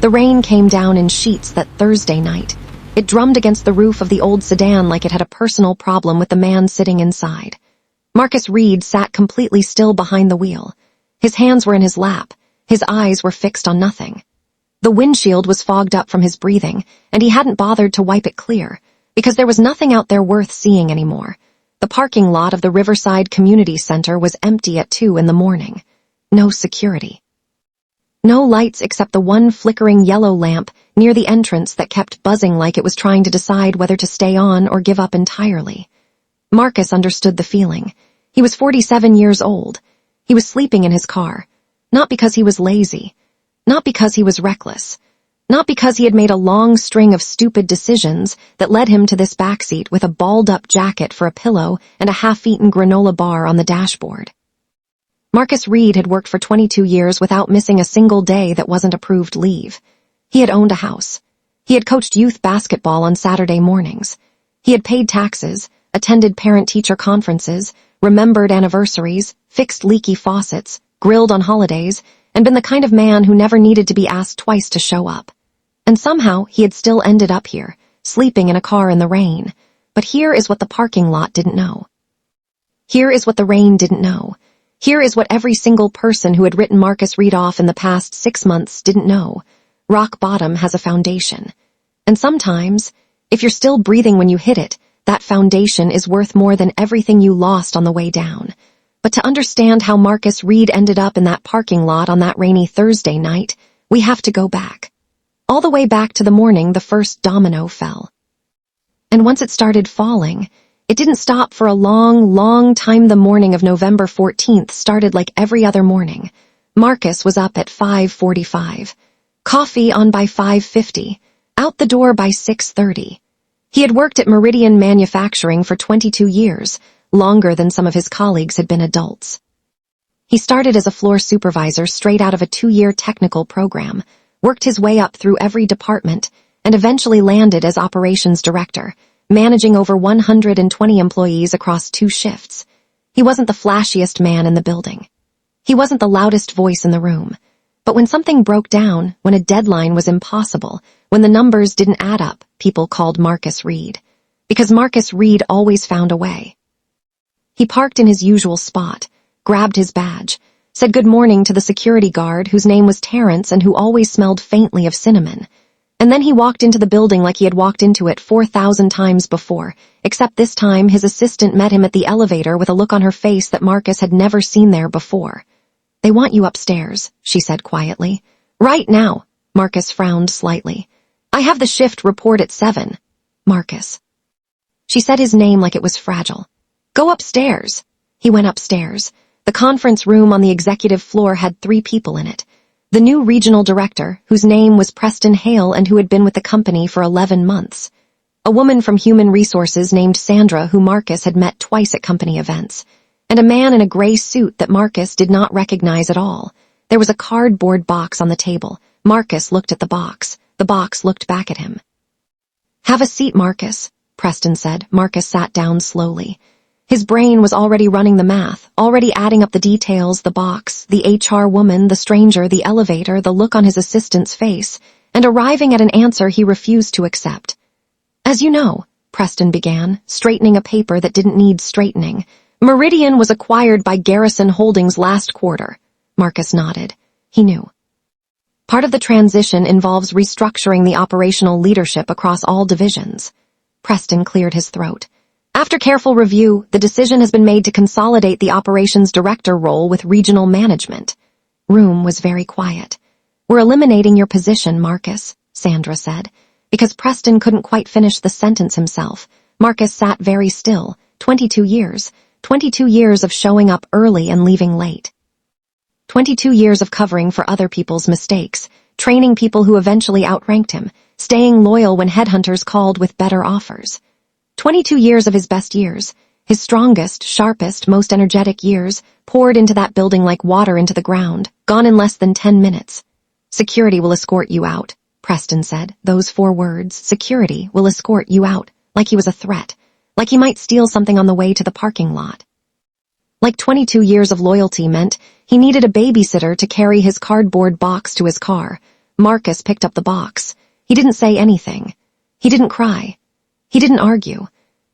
The rain came down in sheets that Thursday night. It drummed against the roof of the old sedan like it had a personal problem with the man sitting inside. Marcus Reed sat completely still behind the wheel. His hands were in his lap. His eyes were fixed on nothing. The windshield was fogged up from his breathing, and he hadn't bothered to wipe it clear, because there was nothing out there worth seeing anymore. The parking lot of the Riverside Community Center was empty at 2 a.m. No security. No lights except the one flickering yellow lamp near the entrance that kept buzzing like it was trying to decide whether to stay on or give up entirely. Marcus understood the feeling. He was 47 years old. He was sleeping in his car, not because he was lazy, not because he was reckless, not because he had made a long string of stupid decisions that led him to this backseat with a balled-up jacket for a pillow and a half-eaten granola bar on the dashboard. Marcus Reed had worked for 22 years without missing a single day that wasn't approved leave. He had owned a house. He had coached youth basketball on Saturday mornings. He had paid taxes, attended parent-teacher conferences, remembered anniversaries, fixed leaky faucets, grilled on holidays, and been the kind of man who never needed to be asked twice to show up. And somehow he had still ended up here, sleeping in a car in the rain. But here is what the parking lot didn't know. Here is what the rain didn't know. Here is what every single person who had written Marcus Reed off in the past 6 months didn't know. Rock bottom has a foundation. And sometimes, if you're still breathing when you hit it, that foundation is worth more than everything you lost on the way down. But to understand how Marcus Reed ended up in that parking lot on that rainy Thursday night, we have to go back. All the way back to the morning the first domino fell. And once it started falling, it didn't stop for a long, long time. The morning of November 14th started like every other morning. Marcus was up at 5:45. Coffee on by 5:50. Out the door by 6:30. He had worked at Meridian Manufacturing for 22 years, longer than some of his colleagues had been adults. He started as a floor supervisor straight out of a 2-year technical program, worked his way up through every department, and eventually landed as operations director, managing over 120 employees across 2 shifts. He wasn't the flashiest man in the building. He wasn't the loudest voice in the room. But when something broke down, when a deadline was impossible, when the numbers didn't add up, people called Marcus Reed. Because Marcus Reed always found a way. He parked in his usual spot, grabbed his badge, said good morning to the security guard whose name was Terrence and who always smelled faintly of cinnamon. And then he walked into the building like he had walked into it 4,000 times before, except this time his assistant met him at the elevator with a look on her face that Marcus had never seen there before. "They want you upstairs," she said quietly. "Right now." Marcus frowned slightly. "I have the shift report at 7. Marcus. She said his name like it was fragile. "Go upstairs." He went upstairs. The conference room on the executive floor had 3 people in it. The new regional director, whose name was Preston Hale and who had been with the company for 11 months. A woman from Human Resources named Sandra who Marcus had met twice at company events. And a man in a gray suit that Marcus did not recognize at all. There was a cardboard box on the table. Marcus looked at the box. The box looked back at him. "Have a seat, Marcus," Preston said. Marcus sat down slowly. His brain was already running the math, already adding up the details, the box, the HR woman, the stranger, the elevator, the look on his assistant's face, and arriving at an answer he refused to accept. "As you know," Preston began, straightening a paper that didn't need straightening, "Meridian was acquired by Garrison Holdings last quarter." Marcus nodded. He knew. Part of the transition involves restructuring the operational leadership across all divisions. Preston cleared his throat. "After careful review, the decision has been made to consolidate the operations director role with regional management." Room was very quiet. "We're eliminating your position, Marcus," Sandra said. Because Preston couldn't quite finish the sentence himself, Marcus sat very still. 22 years. 22 years of showing up early and leaving late. 22 years of covering for other people's mistakes, training people who eventually outranked him, staying loyal when headhunters called with better offers. 22 years of his best years, his strongest, sharpest, most energetic years, poured into that building like water into the ground, gone in less than 10 minutes. "Security will escort you out," Preston said. Those 4 words, "security will escort you out," like he was a threat, like he might steal something on the way to the parking lot. Like 22 years of loyalty meant he needed a babysitter to carry his cardboard box to his car. Marcus picked up the box. He didn't say anything. He didn't cry. He didn't argue.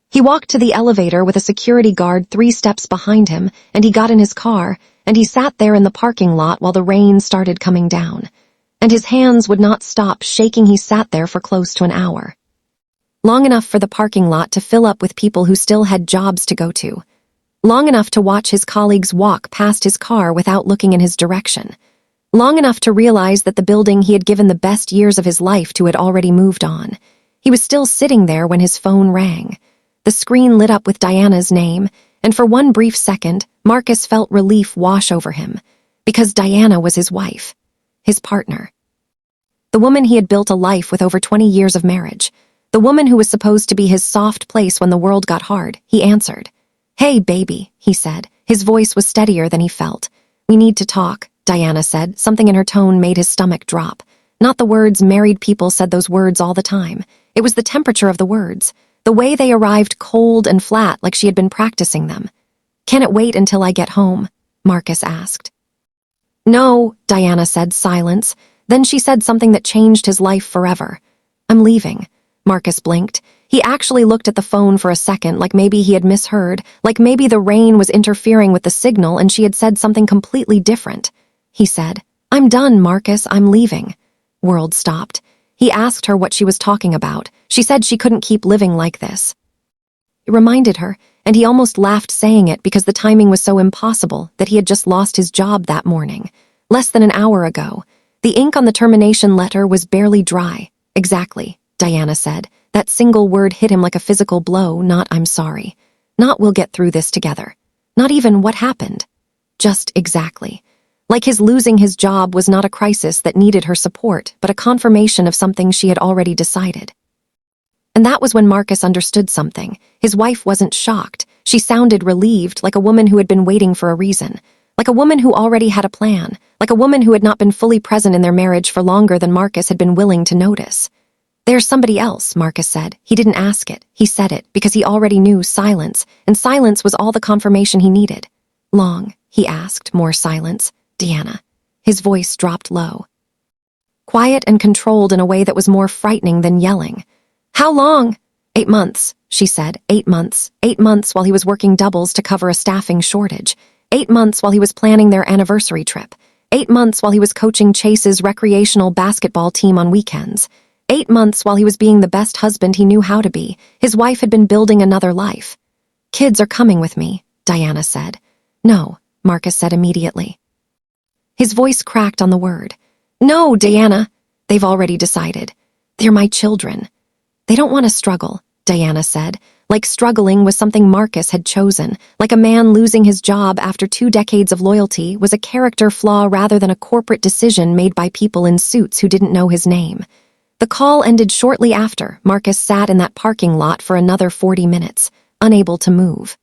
He walked to the elevator with a security guard 3 steps behind him, and he got in his car, and he sat there in the parking lot while the rain started coming down. And his hands would not stop shaking. He sat there for close to an hour. Long enough for the parking lot to fill up with people who still had jobs to go to. Long enough to watch his colleagues walk past his car without looking in his direction. Long enough to realize that the building he had given the best years of his life to had already moved on. He was still sitting there when his phone rang. The screen lit up with Diana's name, and for one brief second, Marcus felt relief wash over him, because Diana was his wife, his partner. The woman he had built a life with over 20 years of marriage. The woman who was supposed to be his soft place when the world got hard. He answered. "Hey, baby," he said. His voice was steadier than he felt. "We need to talk," Diana said. Something in her tone made his stomach drop. Not the words married people said those words all the time. It was the temperature of the words, the way they arrived cold and flat like she had been practicing them. "Can it wait until I get home?" Marcus asked. "No," Diana said. Silence. Then she said something that changed his life forever. "I'm leaving." Marcus blinked. He actually looked at the phone for a second, like maybe he had misheard, like maybe the rain was interfering with the signal and she had said something completely different. He said, "I'm done, Marcus, I'm leaving." World stopped. He asked her what she was talking about. She said she couldn't keep living like this. It reminded her, and he almost laughed saying it because the timing was so impossible that he had just lost his job that morning, less than an hour ago. The ink on the termination letter was barely dry. "Exactly," Diana said. That single word hit him like a physical blow, not "I'm sorry." Not "we'll get through this together." Not even "what happened." Just exactly. Like his losing his job was not a crisis that needed her support, but a confirmation of something she had already decided. And that was when Marcus understood something. His wife wasn't shocked. She sounded relieved, like a woman who had been waiting for a reason. Like a woman who already had a plan. Like a woman who had not been fully present in their marriage for longer than Marcus had been willing to notice. "There's somebody else," Marcus said. He didn't ask it. He said it because he already knew silence, and silence was all the confirmation he needed. "Long?" he asked. More silence. "Diana." His voice dropped low. Quiet and controlled in a way that was more frightening than yelling. "How long?" 8 months, she said. 8 months. 8 months while he was working doubles to cover a staffing shortage. 8 months while he was planning their anniversary trip. 8 months while he was coaching Chase's recreational basketball team on weekends. 8 months while he was being the best husband he knew how to be. His wife had been building another life. "Kids are coming with me," Diana said. "No," Marcus said immediately. His voice cracked on the word. "No, Diana." "They've already decided. They're my children." "They don't want to struggle," Diana said, like struggling was something Marcus had chosen, like a man losing his job after 2 decades of loyalty was a character flaw rather than a corporate decision made by people in suits who didn't know his name. The call ended shortly after. Marcus sat in that parking lot for another 40 minutes, unable to move.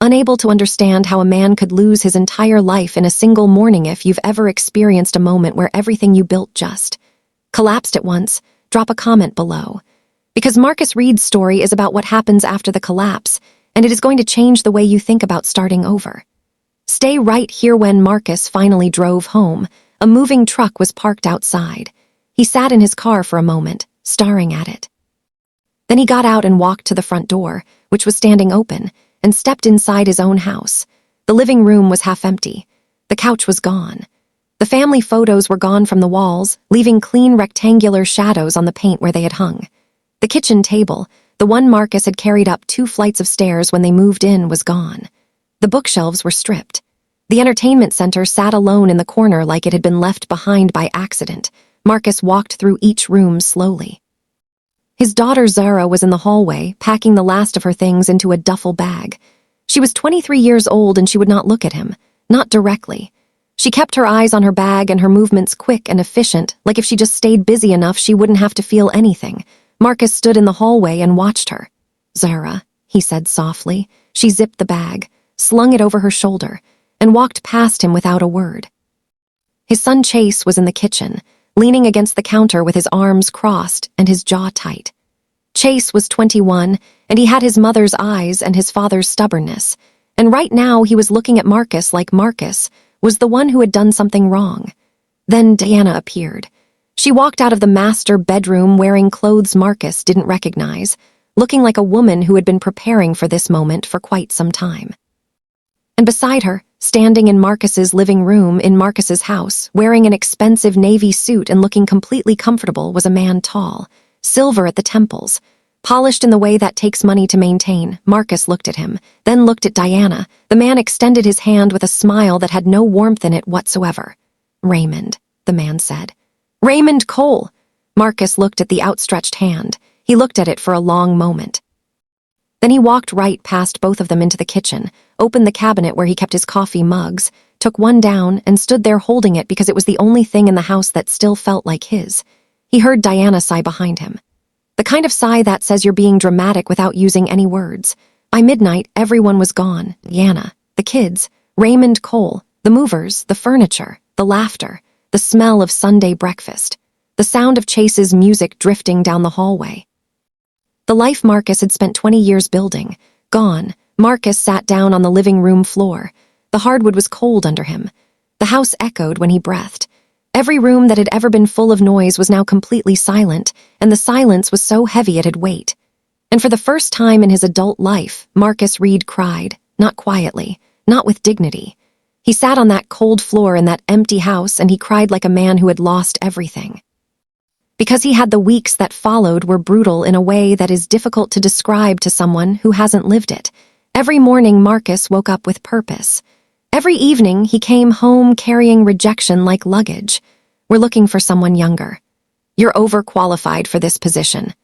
Unable to understand how a man could lose his entire life in a single morning. If you've ever experienced a moment where everything you built just collapsed at once, drop a comment below. Because Marcus Reed's story is about what happens after the collapse, and it is going to change the way you think about starting over. Stay right here. When Marcus finally drove home, a moving truck was parked outside. He sat in his car for a moment, staring at it. Then he got out and walked to the front door, which was standing open, and stepped inside his own house. The living room was half empty. The couch was gone. The family photos were gone from the walls, leaving clean rectangular shadows on the paint where they had hung. The kitchen table, the one Marcus had carried up 2 flights of stairs when they moved in, was gone. The bookshelves were stripped. The entertainment center sat alone in the corner like it had been left behind by accident. Marcus walked through each room slowly. His daughter Zara was in the hallway, packing the last of her things into a duffel bag. She was 23 years old and she would not look at him, not directly. She kept her eyes on her bag and her movements quick and efficient, like if she just stayed busy enough she wouldn't have to feel anything. Marcus stood in the hallway and watched her. "Zara," he said softly. She zipped the bag, slung it over her shoulder, and walked past him without a word. His son Chase was in the kitchen, leaning against the counter with his arms crossed and his jaw tight. Chase was 21, and he had his mother's eyes and his father's stubbornness, and right now he was looking at Marcus like Marcus was the one who had done something wrong. Then Diana appeared. She walked out of the master bedroom wearing clothes Marcus didn't recognize, looking like a woman who had been preparing for this moment for quite some time. And beside her, standing in Marcus's living room in Marcus's house, wearing an expensive navy suit and looking completely comfortable, was a man tall, silver at the temples, polished in the way that takes money to maintain. Marcus looked at him, then looked at Diana. The man extended his hand with a smile that had no warmth in it whatsoever. "Raymond," the man said. "Raymond Cole." Marcus looked at the outstretched hand. He looked at it for a long moment. Then he walked right past both of them into the kitchen, opened the cabinet where he kept his coffee mugs, took one down, and stood there holding it because it was the only thing in the house that still felt like his. He heard Diana sigh behind him. The kind of sigh that says you're being dramatic without using any words. By midnight, everyone was gone. Diana, the kids, Raymond Cole, the movers, the furniture, the laughter, the smell of Sunday breakfast, the sound of Chase's music drifting down the hallway. The life Marcus had spent 20 years building, gone. Marcus sat down on the living room floor. The hardwood was cold under him. The house echoed when he breathed. Every room that had ever been full of noise was now completely silent, and the silence was so heavy it had weight. And for the first time in his adult life, Marcus Reed cried, not quietly, not with dignity. He sat on that cold floor in that empty house, and he cried like a man who had lost everything. Because he had the weeks that followed were brutal in a way that is difficult to describe to someone who hasn't lived it. Every morning Marcus woke up with purpose. Every evening he came home carrying rejection like luggage. "We're looking for someone younger. You're overqualified for this position.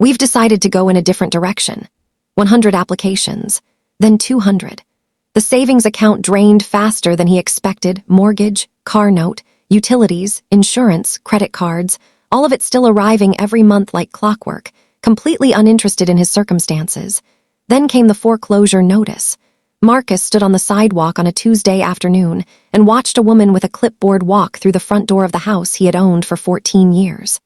We've decided to go in a different direction." 100 applications, then 200. The savings account drained faster than he expected. Mortgage, car note, utilities, insurance, credit cards, all of it still arriving every month like clockwork, completely uninterested in his circumstances. Then came the foreclosure notice. Marcus stood on the sidewalk on a Tuesday afternoon and watched a woman with a clipboard walk through the front door of the house he had owned for 14 years.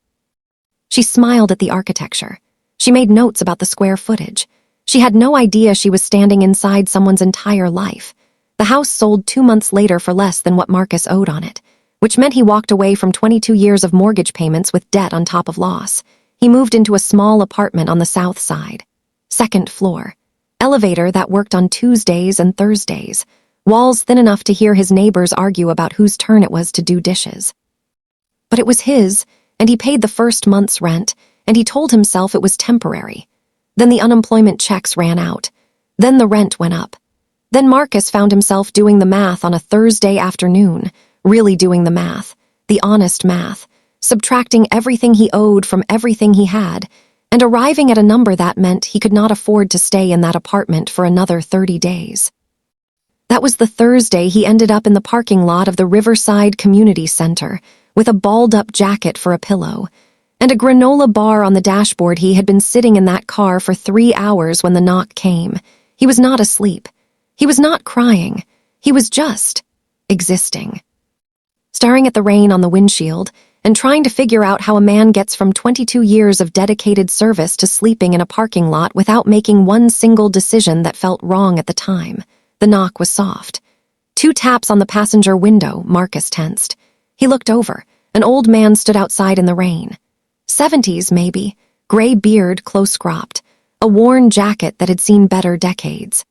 She smiled at the architecture. She made notes about the square footage. She had no idea she was standing inside someone's entire life. The house sold 2 months later for less than what Marcus owed on it, which meant he walked away from 22 years of mortgage payments with debt on top of loss. He moved into a small apartment on the south side. 2nd floor. Elevator that worked on Tuesdays and Thursdays. Walls thin enough to hear his neighbors argue about whose turn it was to do dishes. But it was his, and he paid the first month's rent, and he told himself it was temporary. Then the unemployment checks ran out. Then the rent went up. Then Marcus found himself doing the math on a Thursday afternoon, really doing the math, the honest math, subtracting everything he owed from everything he had, and arriving at a number that meant he could not afford to stay in that apartment for another 30 days. That was the Thursday he ended up in the parking lot of the Riverside Community Center, with a balled-up jacket for a pillow, and a granola bar on the dashboard. He had been sitting in that car for 3 hours when the knock came. He was not asleep. He was not crying. He was just existing. Staring at the rain on the windshield, and trying to figure out how a man gets from 22 years of dedicated service to sleeping in a parking lot without making one single decision that felt wrong at the time. The knock was soft. 2 taps on the passenger window. Marcus tensed. He looked over. An old man stood outside in the rain. 70s, maybe. Gray beard, close-cropped. A worn jacket that had seen better decades.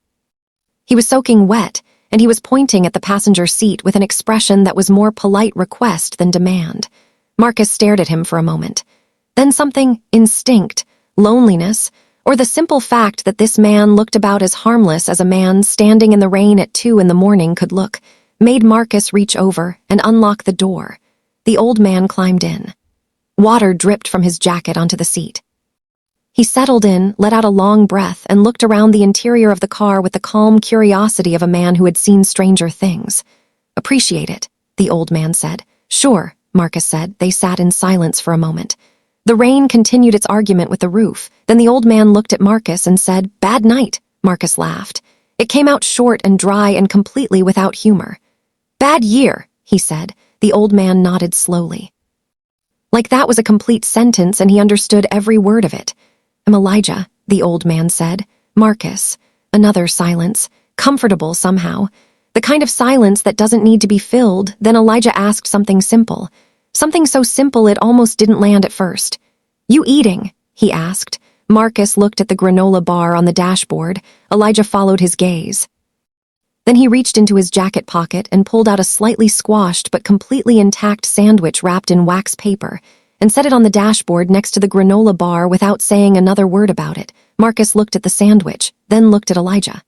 He was soaking wet, and he was pointing at the passenger seat with an expression that was more polite request than demand. Marcus stared at him for a moment. Then something, instinct, loneliness, or the simple fact that this man looked about as harmless as a man standing in the rain at 2 in the morning could look, made Marcus reach over and unlock the door. The old man climbed in. Water dripped from his jacket onto the seat. He settled in, let out a long breath, and looked around the interior of the car with the calm curiosity of a man who had seen stranger things. "Appreciate it," the old man said. "Sure," Marcus said. They sat in silence for a moment. The rain continued its argument with the roof. Then the old man looked at Marcus and said, "Bad night." Marcus laughed. It came out short and dry and completely without humor. "Bad year," he said. The old man nodded slowly. Like that was a complete sentence, and he understood every word of it. "I'm Elijah," the old man said. "Marcus." Another silence, comfortable somehow. The kind of silence that doesn't need to be filled. Then Elijah asked something simple. Something so simple it almost didn't land at first. "You eating?" he asked. Marcus looked at the granola bar on the dashboard. Elijah followed his gaze. Then he reached into his jacket pocket and pulled out a slightly squashed but completely intact sandwich wrapped in wax paper and set it on the dashboard next to the granola bar without saying another word about it. Marcus looked at the sandwich, then looked at Elijah.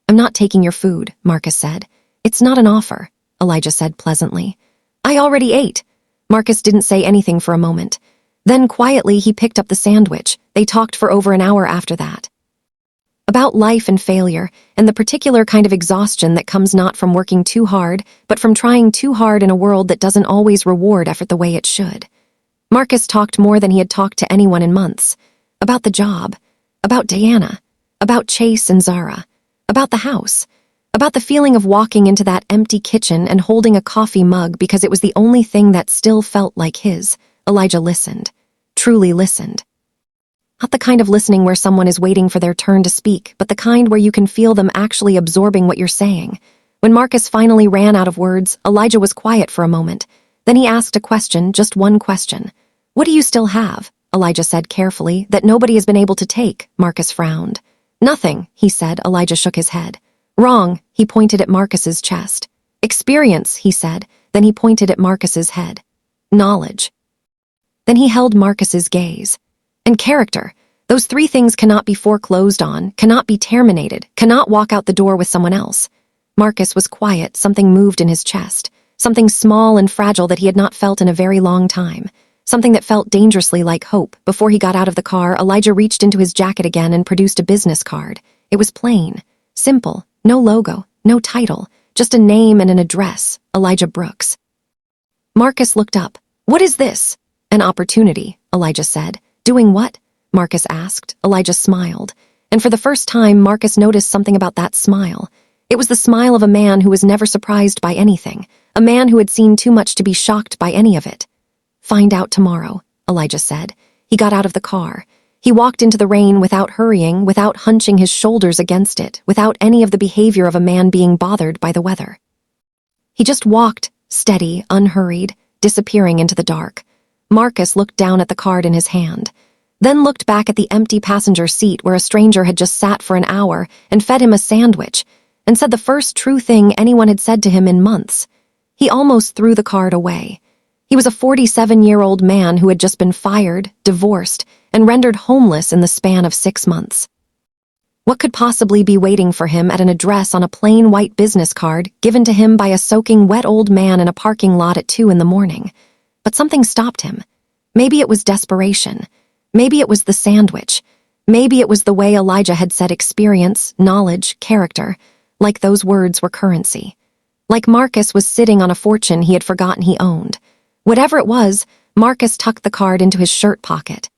"I'm not taking your food," Marcus said. "It's not an offer," Elijah said pleasantly. "I already ate." Marcus didn't say anything for a moment. Then quietly he picked up the sandwich. They talked for over an hour after that. About life and failure, and the particular kind of exhaustion that comes not from working too hard, but from trying too hard in a world that doesn't always reward effort the way it should. Marcus talked more than he had talked to anyone in months. About the job, about Diana, about Chase and Zara, about the house, about the feeling of walking into that empty kitchen and holding a coffee mug because it was the only thing that still felt like his. Elijah listened, truly listened. Not the kind of listening where someone is waiting for their turn to speak, but the kind where you can feel them actually absorbing what you're saying. When Marcus finally ran out of words, Elijah was quiet for a moment. Then he asked a question, just one question. "What do you still have?" Elijah said carefully. "That nobody has been able to take." Marcus frowned. "Nothing," he said. Elijah shook his head. "Wrong," he pointed at Marcus's chest. "Experience," he said. Then he pointed at Marcus's head. "Knowledge." Then he held Marcus's gaze. "And character. Those three things cannot be foreclosed on, cannot be terminated, cannot walk out the door with someone else." Marcus was quiet. Something moved in his chest. Something small and fragile that he had not felt in a very long time. Something that felt dangerously like hope. Before he got out of the car, Elijah reached into his jacket again and produced a business card. It was plain, simple, no logo, no title, just a name and an address, Elijah Brooks. Marcus looked up. "What is this?" "An opportunity," Elijah said. "Doing what?" Marcus asked. Elijah smiled. And for the first time, Marcus noticed something about that smile. It was the smile of a man who was never surprised by anything, a man who had seen too much to be shocked by any of it. "Find out tomorrow," Elijah said. He got out of the car. He walked into the rain without hurrying, without hunching his shoulders against it, without any of the behavior of a man being bothered by the weather. He just walked, steady, unhurried, disappearing into the dark. Marcus looked down at the card in his hand, then looked back at the empty passenger seat where a stranger had just sat for an hour and fed him a sandwich, and said the first true thing anyone had said to him in months. He almost threw the card away. He was a 47-year-old man who had just been fired, divorced, and rendered homeless in the span of 6 months. What could possibly be waiting for him at an address on a plain white business card given to him by a soaking wet old man in a parking lot at 2 a.m? But something stopped him. Maybe it was desperation. Maybe it was the sandwich. Maybe it was the way Elijah had said experience, knowledge, character, like those words were currency. Like Marcus was sitting on a fortune he had forgotten he owned. Whatever it was, Marcus tucked the card into his shirt pocket.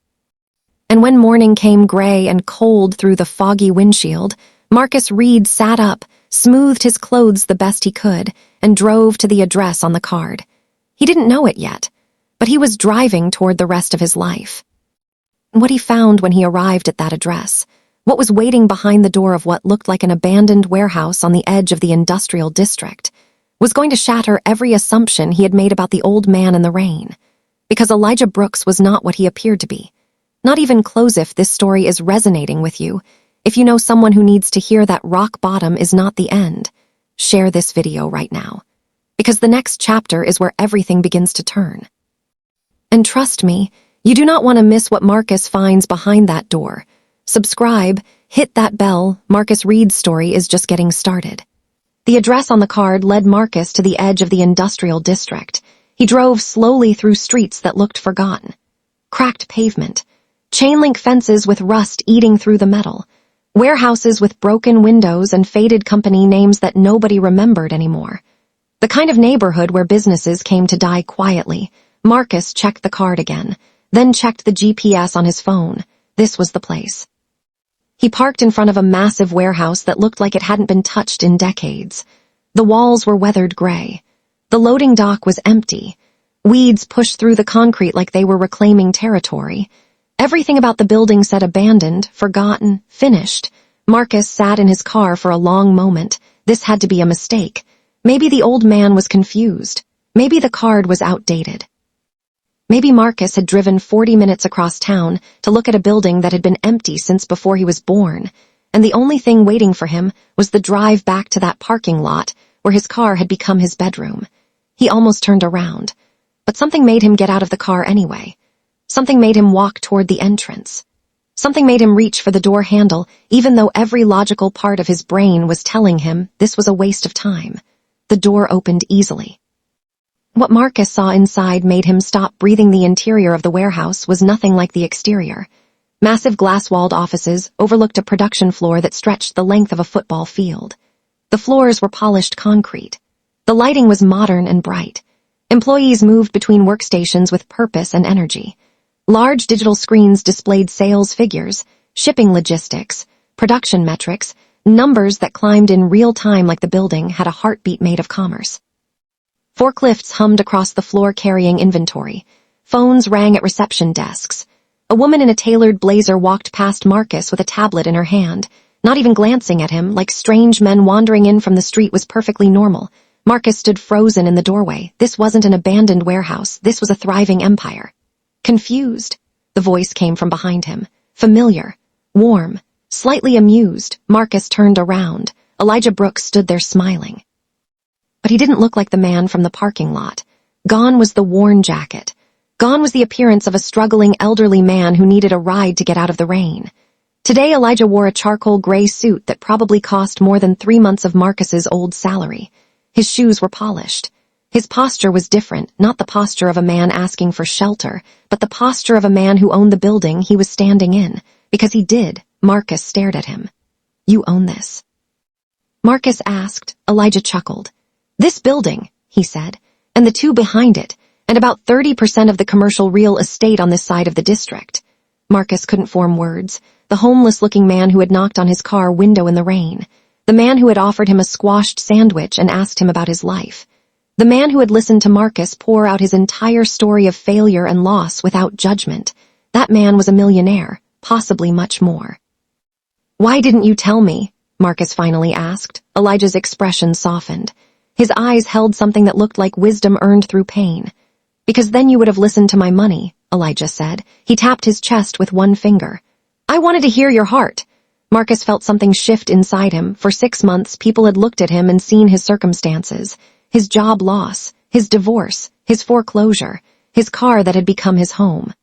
And when morning came gray and cold through the foggy windshield, Marcus Reed sat up, smoothed his clothes the best he could, and drove to the address on the card. He didn't know it yet, but he was driving toward the rest of his life. What he found when he arrived at that address, what was waiting behind the door of what looked like an abandoned warehouse on the edge of the industrial district, was going to shatter every assumption he had made about the old man in the rain. Because Elijah Brooks was not what he appeared to be. Not even close if this story is resonating with you. If you know someone who needs to hear that rock bottom is not the end, share this video right now. Because the next chapter is where everything begins to turn. And trust me, you do not want to miss what Marcus finds behind that door. Subscribe, hit that bell. Marcus Reed's story is just getting started. The address on the card led Marcus to the edge of the industrial district. He drove slowly through streets that looked forgotten. Cracked pavement, chain-link fences with rust eating through the metal, warehouses with broken windows and faded company names that nobody remembered anymore. The kind of neighborhood where businesses came to die quietly. Marcus checked the card again, then checked the GPS on his phone. This was the place. He parked in front of a massive warehouse that looked like it hadn't been touched in decades. The walls were weathered gray. The loading dock was empty. Weeds pushed through the concrete like they were reclaiming territory. Everything about the building said abandoned, forgotten, finished. Marcus sat in his car for a long moment. This had to be a mistake. Maybe the old man was confused. Maybe the card was outdated. Maybe Marcus had driven 40 minutes across town to look at a building that had been empty since before he was born, and the only thing waiting for him was the drive back to that parking lot where his car had become his bedroom. He almost turned around, but something made him get out of the car anyway. Something made him walk toward the entrance. Something made him reach for the door handle, even though every logical part of his brain was telling him this was a waste of time. The door opened easily. What Marcus saw inside made him stop breathing. The interior of the warehouse was nothing like the exterior. Massive glass-walled offices overlooked a production floor that stretched the length of a football field. The floors were polished concrete. The lighting was modern and bright. Employees moved between workstations with purpose and energy. Large digital screens displayed sales figures, shipping logistics, production metrics, numbers that climbed in real time like the building had a heartbeat made of commerce. Forklifts hummed across the floor carrying inventory. Phones rang at reception desks. A woman in a tailored blazer walked past Marcus with a tablet in her hand, not even glancing at him, like strange men wandering in from the street was perfectly normal. Marcus stood frozen in the doorway. This wasn't an abandoned warehouse. This was a thriving empire. Confused, the voice came from behind him. Familiar, warm, slightly amused. Marcus turned around. Elijah Brooks stood there smiling. But he didn't look like the man from the parking lot. Gone was the worn jacket. Gone was the appearance of a struggling elderly man who needed a ride to get out of the rain. Today Elijah wore a charcoal gray suit that probably cost more than 3 months of Marcus's old salary. His shoes were polished. His posture was different, not the posture of a man asking for shelter, but the posture of a man who owned the building he was standing in. Because he did. Marcus stared at him. "You own this?" Marcus asked. Elijah chuckled. "This building," he said, "and the two behind it, and about 30% of the commercial real estate on this side of the district." Marcus couldn't form words. The homeless-looking man who had knocked on his car window in the rain. The man who had offered him a squashed sandwich and asked him about his life. The man who had listened to Marcus pour out his entire story of failure and loss without judgment. That man was a millionaire, possibly much more. "Why didn't you tell me?" Marcus finally asked. Elijah's expression softened. His eyes held something that looked like wisdom earned through pain. "Because then you would have listened to my money," Elijah said. He tapped his chest with one finger. "I wanted to hear your heart." Marcus felt something shift inside him. For 6 months, people had looked at him and seen his circumstances. His job loss, his divorce, his foreclosure, his car that had become his home.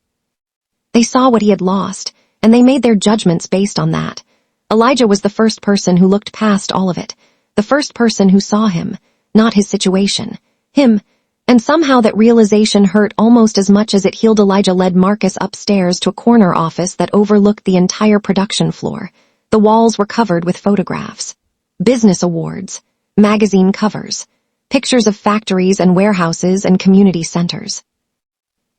They saw what he had lost, and they made their judgments based on that. Elijah was the first person who looked past all of it, the first person who saw him, not his situation, him, and somehow that realization hurt almost as much as it healed. Elijah led Marcus upstairs to a corner office that overlooked the entire production floor. The walls were covered with photographs, business awards, magazine covers, pictures of factories and warehouses and community centers.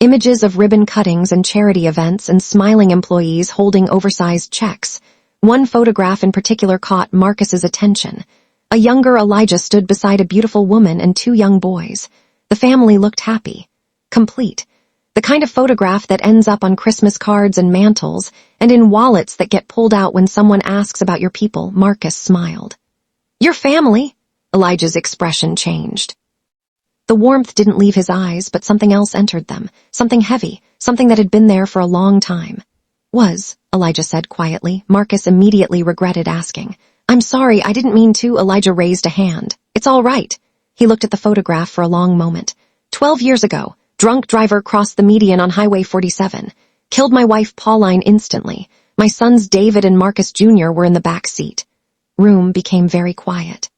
Images of ribbon cuttings and charity events and smiling employees holding oversized checks. One photograph in particular caught Marcus's attention. A younger Elijah stood beside a beautiful woman and 2 young boys. The family looked happy, complete. The kind of photograph that ends up on Christmas cards and mantles and in wallets that get pulled out when someone asks about your people. Marcus smiled. "Your family?" Elijah's expression changed. The warmth didn't leave his eyes, but something else entered them, something heavy, something that had been there for a long time. Elijah said quietly. Marcus immediately regretted asking. "I'm sorry, I didn't mean to." Elijah raised a hand. "It's all right." He looked at the photograph for a long moment. 12 years ago, drunk driver crossed the median on Highway 47. Killed my wife Pauline instantly. My sons David and Marcus Jr. were in the back seat. Room became very quiet.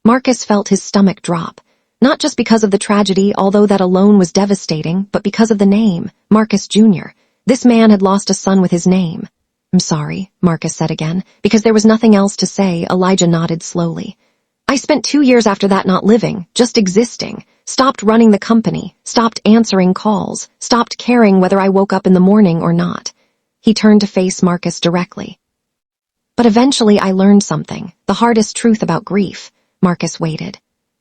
Marcus felt his stomach drop, not just because of the tragedy, although that alone was devastating, but because of the name, Marcus Jr. This man had lost a son with his name. "I'm sorry," Marcus said again, because there was nothing else to say. Elijah nodded slowly. "I spent 2 years after that not living, just existing. Stopped running the company, stopped answering calls, stopped caring whether I woke up in the morning or not." He turned to face Marcus directly. "But eventually I learned something, the hardest truth about grief." Marcus waited.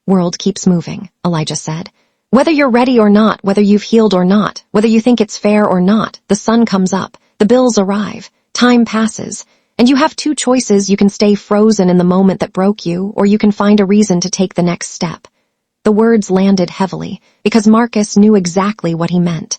"World keeps moving," Elijah said. "Whether you're ready or not, whether you've healed or not, whether you think it's fair or not, the sun comes up, the bills arrive, time passes, and you have 2 choices. You can stay frozen in the moment that broke you, or you can find a reason to take the next step." The words landed heavily, because Marcus knew exactly what he meant.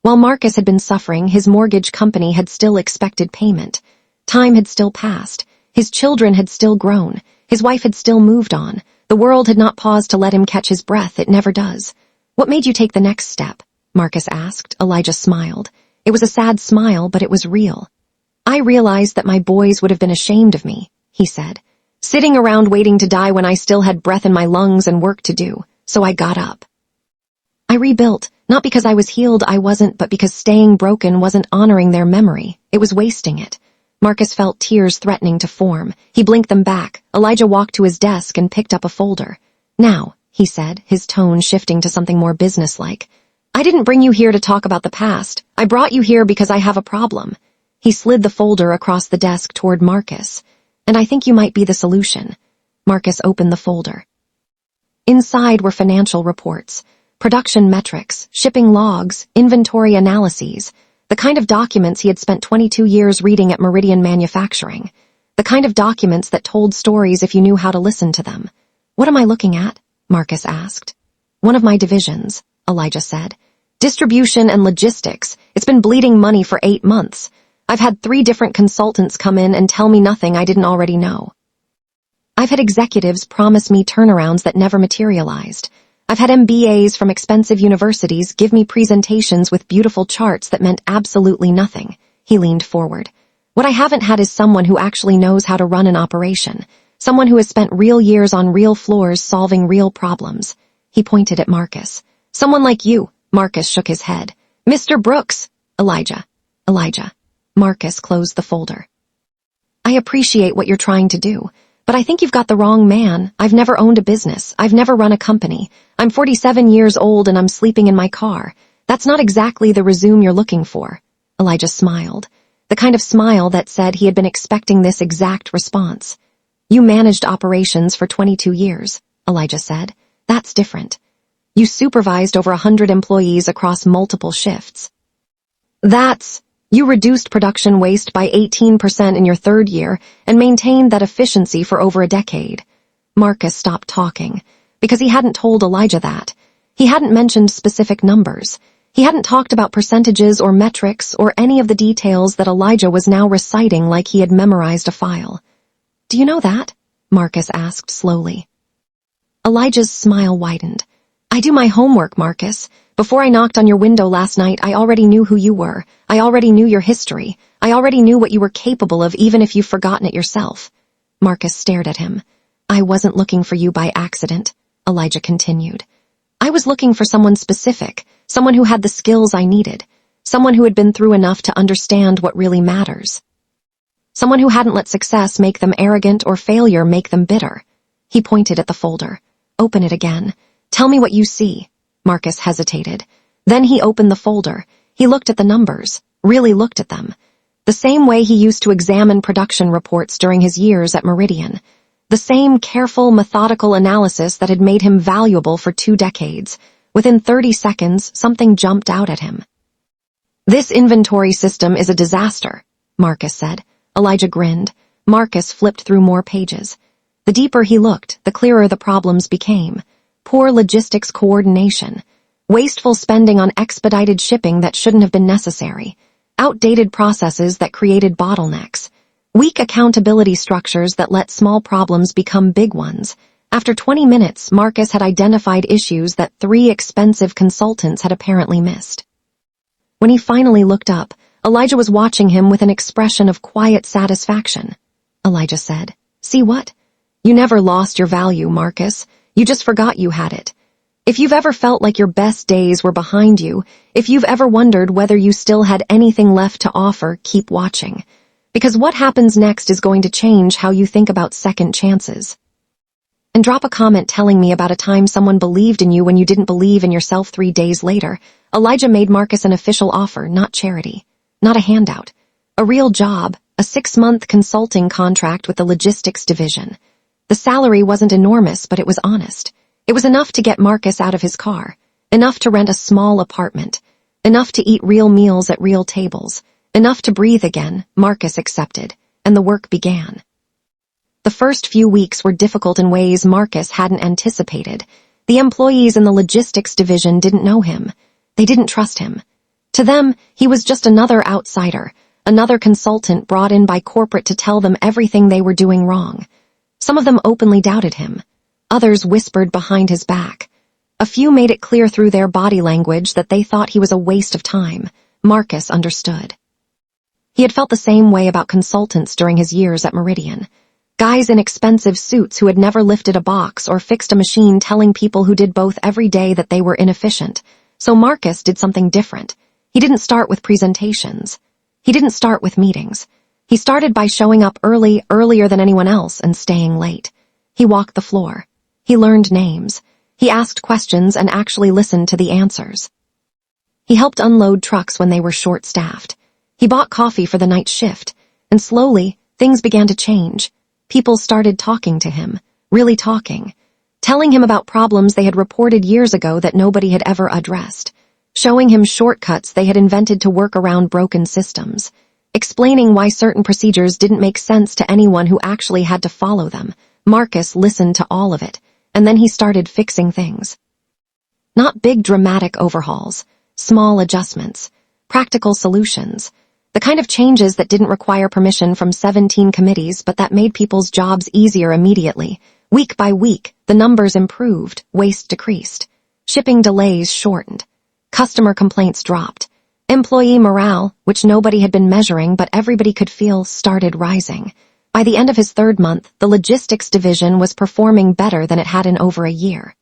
While Marcus had been suffering, his mortgage company had still expected payment. Time had still passed. His children had still grown. His wife had still moved on. The world had not paused to let him catch his breath. It never does. "What made you take the next step?" Marcus asked. Elijah smiled. It was a sad smile, but it was real. "I realized that my boys would have been ashamed of me," he said. "Sitting around waiting to die when I still had breath in my lungs and work to do. So I got up. I rebuilt, not because I was healed, I wasn't, but because staying broken wasn't honoring their memory. It was wasting it." Marcus felt tears threatening to form. He blinked them back. Elijah walked to his desk and picked up a folder. "Now," he said, his tone shifting to something more businesslike, "I didn't bring you here to talk about the past. I brought you here because I have a problem." He slid the folder across the desk toward Marcus. "And I think you might be the solution." Marcus opened the folder. Inside were financial reports, production metrics, shipping logs, inventory analyses, the kind of documents he had spent 22 years reading at Meridian Manufacturing, the kind of documents that told stories if you knew how to listen to them. "What am I looking at?" Marcus asked. "One of my divisions," Elijah said. "Distribution and logistics. It's been bleeding money for 8 months. I've had 3 different consultants come in and tell me nothing I didn't already know. I've had executives promise me turnarounds that never materialized. I've had MBAs from expensive universities give me presentations with beautiful charts that meant absolutely nothing." He leaned forward. "What I haven't had is someone who actually knows how to run an operation, someone who has spent real years on real floors solving real problems." He pointed at Marcus. "Someone like you." Marcus shook his head. "Mr. Brooks." Elijah. Marcus closed the folder. "I appreciate what you're trying to do, but I think you've got the wrong man. I've never owned a business. I've never run a company. I'm 47 years old and I'm sleeping in my car. That's not exactly the resume you're looking for." Elijah smiled, the kind of smile that said he had been expecting this exact response. "You managed operations for 22 years, Elijah said. "That's different. You supervised over 100 employees across multiple shifts. You reduced production waste by 18% in your 3rd year and maintained that efficiency for over a decade." Marcus stopped talking, because he hadn't told Elijah that. He hadn't mentioned specific numbers. He hadn't talked about percentages or metrics or any of the details that Elijah was now reciting like he had memorized a file. "Do you know that?" Marcus asked slowly. Elijah's smile widened. "I do my homework, Marcus. Before I knocked on your window last night, I already knew who you were. I already knew your history. I already knew what you were capable of, even if you've forgotten it yourself." Marcus stared at him. "I wasn't looking for you by accident," Elijah continued. "I was looking for someone specific, someone who had the skills I needed, someone who had been through enough to understand what really matters. Someone who hadn't let success make them arrogant or failure make them bitter." He pointed at the folder. "Open it again. Tell me what you see." Marcus hesitated. Then he opened the folder. He looked at the numbers, really looked at them. The same way he used to examine production reports during his years at Meridian. The same careful, methodical analysis that had made him valuable for 2 decades. Within 30 seconds, something jumped out at him. "This inventory system is a disaster," Marcus said. Elijah grinned. Marcus flipped through more pages. The deeper he looked, the clearer the problems became. Poor logistics coordination, wasteful spending on expedited shipping that shouldn't have been necessary, outdated processes that created bottlenecks, weak accountability structures that let small problems become big ones. After 20 minutes, Marcus had identified issues that 3 expensive consultants had apparently missed. When he finally looked up, Elijah was watching him with an expression of quiet satisfaction. Elijah said, "See what? You never lost your value, Marcus. You just forgot you had it. If you've ever felt like your best days were behind you, if you've ever wondered whether you still had anything left to offer, keep watching. Because what happens next is going to change how you think about second chances." And drop a comment telling me about a time someone believed in you when you didn't believe in yourself 3 days later. Elijah made Marcus an official offer, not charity, not a handout. A real job, a 6-month consulting contract with the logistics division. The salary wasn't enormous, but it was honest. It was enough to get Marcus out of his car, enough to rent a small apartment, enough to eat real meals at real tables, enough to breathe again. Marcus accepted, and the work began. The first few weeks were difficult in ways Marcus hadn't anticipated. The employees in the logistics division didn't know him. They didn't trust him. To them, he was just another outsider, another consultant brought in by corporate to tell them everything they were doing wrong. Some of them openly doubted him. Others whispered behind his back. A few made it clear through their body language that they thought he was a waste of time. Marcus understood. He had felt the same way about consultants during his years at Meridian. Guys in expensive suits who had never lifted a box or fixed a machine telling people who did both every day that they were inefficient. So Marcus did something different. He didn't start with presentations. He didn't start with meetings. He started by showing up early, earlier than anyone else, and staying late. He walked the floor. He learned names. He asked questions and actually listened to the answers. He helped unload trucks when they were short-staffed. He bought coffee for the night shift, and slowly, things began to change. People started talking to him, really talking, telling him about problems they had reported years ago that nobody had ever addressed, showing him shortcuts they had invented to work around broken systems, explaining why certain procedures didn't make sense to anyone who actually had to follow them. Marcus listened to all of it, and then he started fixing things. Not big dramatic overhauls, small adjustments, practical solutions, the kind of changes that didn't require permission from 17 committees but that made people's jobs easier immediately. Week by week, the numbers improved, waste decreased, shipping delays shortened, customer complaints dropped, employee morale, which nobody had been measuring but everybody could feel, started rising. By the end of his third month, the logistics division was performing better than it had in over a year.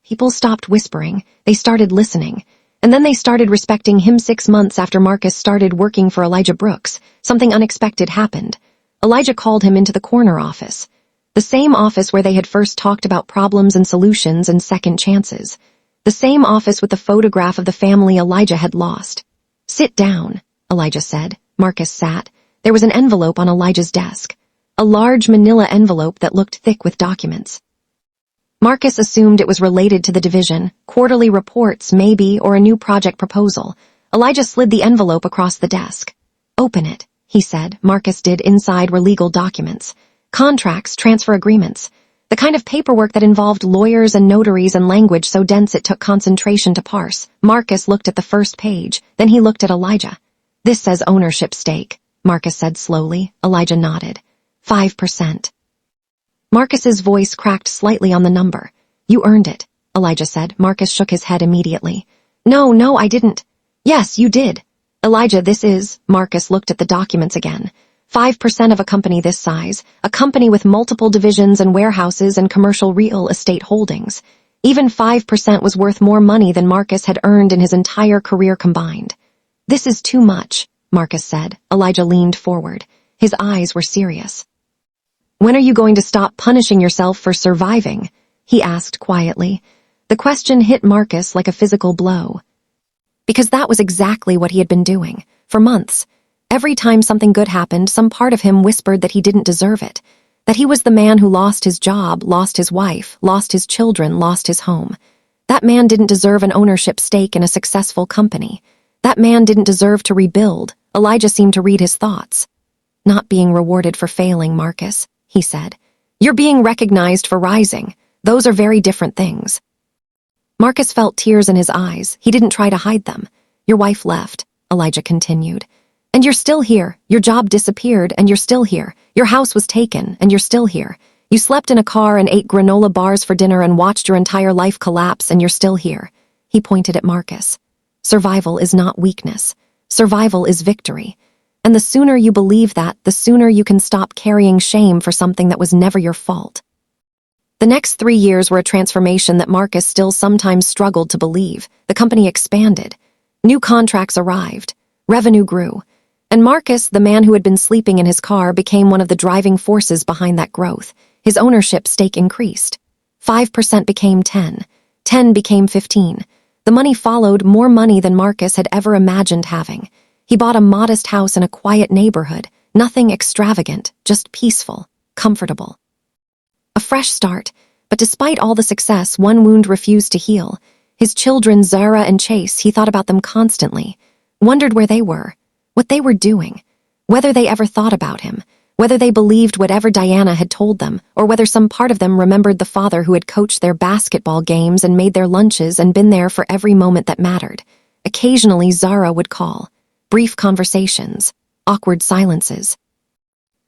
People stopped whispering, they started listening, and then they started respecting him. 6 months after Marcus started working for Elijah Brooks, something unexpected happened. Elijah called him into the corner office, the same office where they had first talked about problems and solutions and second chances, the same office with the photograph of the family Elijah had lost. "Sit down," Elijah said. Marcus sat. There was an envelope on Elijah's desk, a large manila envelope that looked thick with documents. Marcus assumed it was related to the division, quarterly reports maybe, or a new project proposal. Elijah slid the envelope across the desk. "Open it," he said. Marcus did. Inside were legal documents, contracts, transfer agreements, the kind of paperwork that involved lawyers and notaries and language so dense it took concentration to parse. Marcus looked at the first page, then he looked at Elijah. "This says ownership stake," Marcus said slowly. Elijah nodded. 5%. Marcus's voice cracked slightly on the number. "You earned it," Elijah said. Marcus shook his head immediately. No, I didn't." "Yes, you did." "Elijah, this is..." Marcus looked at the documents again. 5% of a company this size, a company with multiple divisions and warehouses and commercial real estate holdings. Even 5% was worth more money than Marcus had earned in his entire career combined. "This is too much," Marcus said. Elijah leaned forward. His eyes were serious. "When are you going to stop punishing yourself for surviving?" he asked quietly. The question hit Marcus like a physical blow. Because that was exactly what he had been doing, for months. Every time something good happened, some part of him whispered that he didn't deserve it, that he was the man who lost his job, lost his wife, lost his children, lost his home. That man didn't deserve an ownership stake in a successful company. That man didn't deserve to rebuild. Elijah seemed to read his thoughts. "Not being rewarded for failing, Marcus," he said. "You're being recognized for rising. Those are very different things." Marcus felt tears in his eyes. He didn't try to hide them. "Your wife left," Elijah continued. "And you're still here. Your job disappeared, and you're still here. Your house was taken, and you're still here. You slept in a car and ate granola bars for dinner and watched your entire life collapse, and you're still here." He pointed at Marcus. "Survival is not weakness. Survival is victory. And the sooner you believe that, the sooner you can stop carrying shame for something that was never your fault." The next 3 years were a transformation that Marcus still sometimes struggled to believe. The company expanded. New contracts arrived. Revenue grew. And Marcus, the man who had been sleeping in his car, became one of the driving forces behind that growth. His ownership stake increased. 5% became 10. 10 became 15. The money followed, more money than Marcus had ever imagined having. He bought a modest house in a quiet neighborhood, nothing extravagant, just peaceful, comfortable. A fresh start, but despite all the success, one wound refused to heal. His children, Zara and Chase, he thought about them constantly, wondered where they were, what they were doing, whether they ever thought about him, whether they believed whatever Diana had told them, or whether some part of them remembered the father who had coached their basketball games and made their lunches and been there for every moment that mattered. Occasionally, Zara would call. Brief conversations, awkward silences.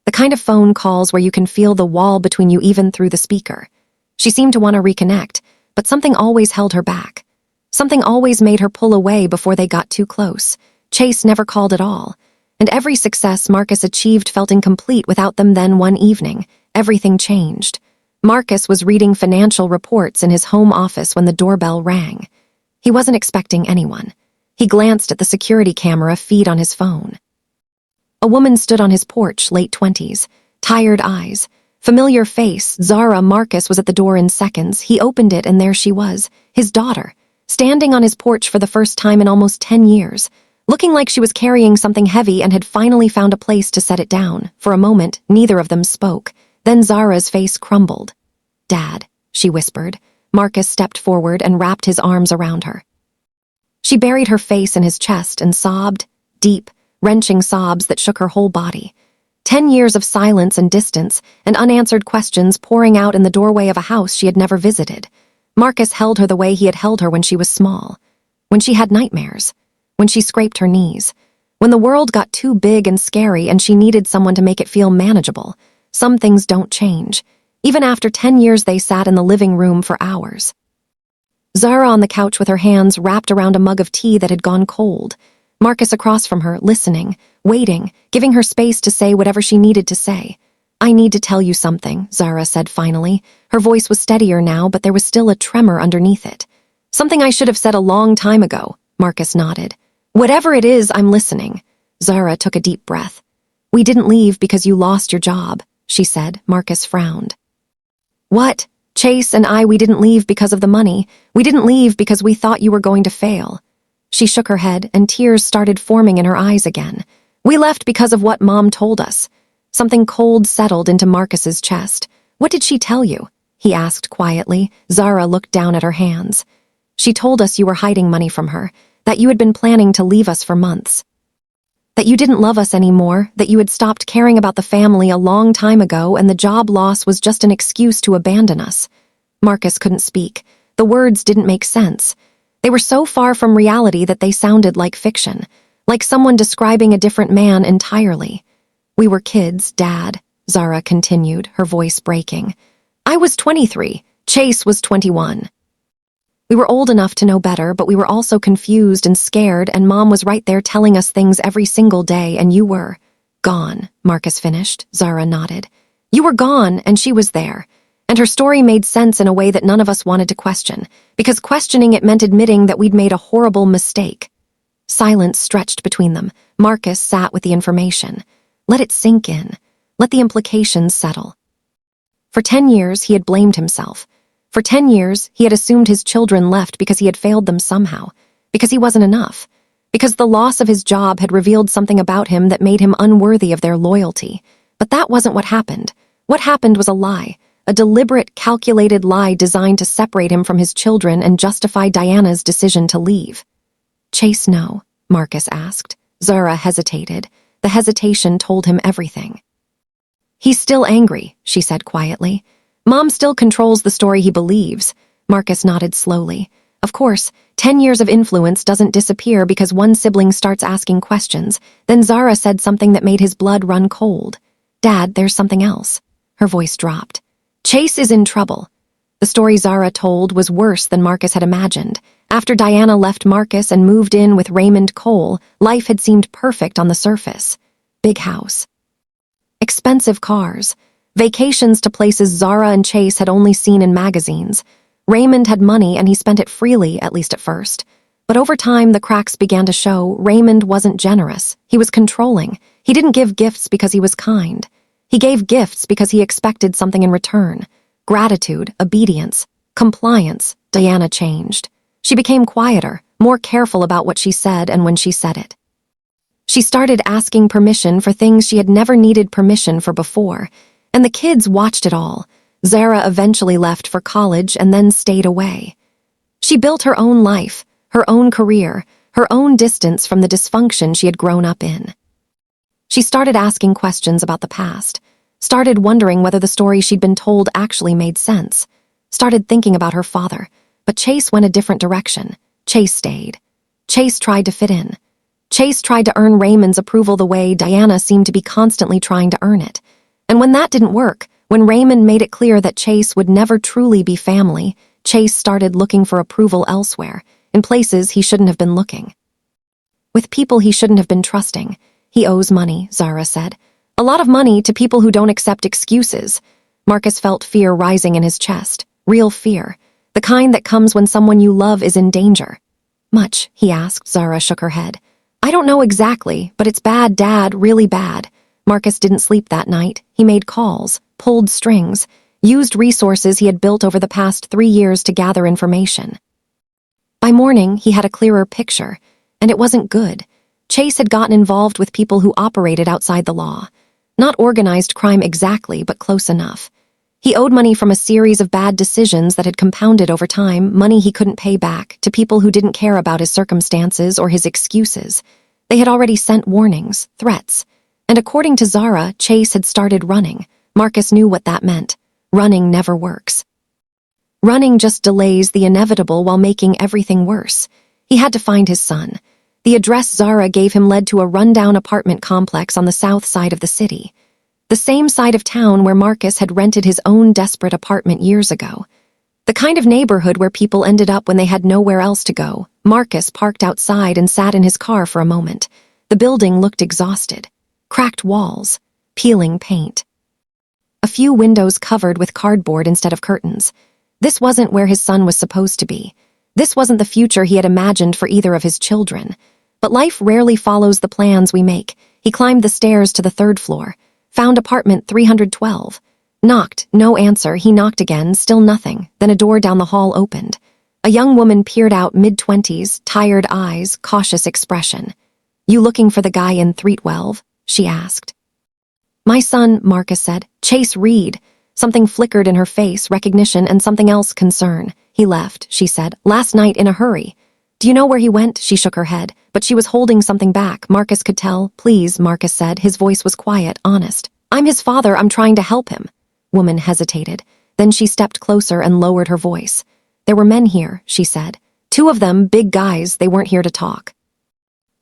The kind of phone calls where you can feel the wall between you even through the speaker. She seemed to want to reconnect, but something always held her back. Something always made her pull away before they got too close. Chase never called at all. And every success Marcus achieved felt incomplete without them. Then one evening, everything changed. Marcus was reading financial reports in his home office when the doorbell rang. He wasn't expecting anyone. He glanced at the security camera feed on his phone. A woman stood on his porch, late 20s, tired eyes, familiar face. Zara. Marcus was at the door in seconds. He opened it and there she was, his daughter, standing on his porch for the first time in almost 10 years. Looking like she was carrying something heavy and had finally found a place to set it down. For a moment, neither of them spoke. Then Zara's face crumbled. "Dad," she whispered. Marcus stepped forward and wrapped his arms around her. She buried her face in his chest and sobbed, deep, wrenching sobs that shook her whole body. 10 years of silence and distance, and unanswered questions pouring out in the doorway of a house she had never visited. Marcus held her the way he had held her when she was small, when she had nightmares, when she scraped her knees, when the world got too big and scary and she needed someone to make it feel manageable. Some things don't change. Even after 10 years, they sat in the living room for hours. Zara on the couch with her hands wrapped around a mug of tea that had gone cold. Marcus across from her, listening, waiting, giving her space to say whatever she needed to say. "I need to tell you something," Zara said finally. Her voice was steadier now, but there was still a tremor underneath it. "Something I should have said a long time ago," Marcus nodded. "Whatever it is, I'm listening." Zara took a deep breath. "We didn't leave because you lost your job," she said. Marcus frowned. "What? Chase and we didn't leave because of the money. We didn't leave because we thought you were going to fail." She shook her head, and tears started forming in her eyes again. "We left because of what Mom told us." Something cold settled into Marcus's chest. "What did she tell you?" he asked quietly. Zara looked down at her hands. "She told us you were hiding money from her, that you had been planning to leave us for months. That you didn't love us anymore, that you had stopped caring about the family a long time ago and the job loss was just an excuse to abandon us." Marcus couldn't speak. The words didn't make sense. They were so far from reality that they sounded like fiction, like someone describing a different man entirely. "We were kids, Dad," Zara continued, her voice breaking. "I was 23. Chase was 21. We were old enough to know better, but we were also confused and scared, and Mom was right there telling us things every single day, and you were gone," Marcus finished. Zara nodded. "You were gone, and she was there." And her story made sense in a way that none of us wanted to question, because questioning it meant admitting that we'd made a horrible mistake. Silence stretched between them. Marcus sat with the information. Let it sink in. Let the implications settle. For 10 years, he had blamed himself. For 10 years, he had assumed his children left because he had failed them somehow, because he wasn't enough, because the loss of his job had revealed something about him that made him unworthy of their loyalty. But that wasn't what happened. What happened was a lie. A deliberate, calculated lie designed to separate him from his children and justify Diana's decision to leave. "Chase know?" Marcus asked. Zara hesitated. The hesitation told him everything. "He's still angry," she said quietly. "Mom still controls the story he believes." Marcus nodded slowly. Of course, 10 years of influence doesn't disappear because one sibling starts asking questions. Then Zara said something that made his blood run cold. "Dad, there's something else." Her voice dropped. "Chase is in trouble." The story Zara told was worse than Marcus had imagined. After Diana left Marcus and moved in with Raymond Cole, life had seemed perfect on the surface. Big house. Expensive cars. Vacations to places Zara and Chase had only seen in magazines. Raymond had money and he spent it freely, at least at first. But over time, the cracks began to show. Raymond wasn't generous. He was controlling. He didn't give gifts because he was kind. He gave gifts because he expected something in return. Gratitude, obedience, compliance. Diana changed. She became quieter, more careful about what she said and when she said it. She started asking permission for things she had never needed permission for before, and the kids watched it all. Zara eventually left for college and then stayed away. She built her own life, her own career, her own distance from the dysfunction she had grown up in. She started asking questions about the past, started wondering whether the story she'd been told actually made sense, started thinking about her father, but Chase went a different direction. Chase stayed. Chase tried to fit in. Chase tried to earn Raymond's approval the way Diana seemed to be constantly trying to earn it. And when that didn't work, when Raymond made it clear that Chase would never truly be family, Chase started looking for approval elsewhere, in places he shouldn't have been looking. With people he shouldn't have been trusting. He owes money, Zara said. A lot of money to people who don't accept excuses. Marcus felt fear rising in his chest. Real fear. The kind that comes when someone you love is in danger. Much, he asked. Zara shook her head. I don't know exactly, but it's bad, Dad, really bad. Marcus didn't sleep that night. He made calls, pulled strings, used resources he had built over the past 3 years to gather information. By morning, he had a clearer picture, and it wasn't good. Chase had gotten involved with people who operated outside the law. Not organized crime exactly, but close enough. He owed money from a series of bad decisions that had compounded over time, money he couldn't pay back, to people who didn't care about his circumstances or his excuses. They had already sent warnings, threats. And according to Zara, Chase had started running. Marcus knew what that meant. Running never works. Running just delays the inevitable while making everything worse. He had to find his son. The address Zara gave him led to a rundown apartment complex on the south side of the city. The same side of town where Marcus had rented his own desperate apartment years ago. The kind of neighborhood where people ended up when they had nowhere else to go. Marcus parked outside and sat in his car for a moment. The building looked exhausted. Cracked walls, peeling paint. A few windows covered with cardboard instead of curtains. This wasn't where his son was supposed to be. This wasn't the future he had imagined for either of his children. But life rarely follows the plans we make. He climbed the stairs to the 3rd floor, found apartment 312. Knocked, no answer. He knocked again, still nothing. Then a door down the hall opened. A young woman peered out, mid-20s, tired eyes, cautious expression. You looking for the guy in 312? She asked. My son, Marcus said. Chase Reed. Something flickered in her face, recognition, and something else, concern. He left, she said, last night in a hurry. Do you know where he went? She shook her head, but she was holding something back. Marcus could tell. Please, Marcus said. His voice was quiet, honest. I'm his father. I'm trying to help him. Woman hesitated. Then she stepped closer and lowered her voice. There were men here, she said. 2 of them, big guys. They weren't here to talk.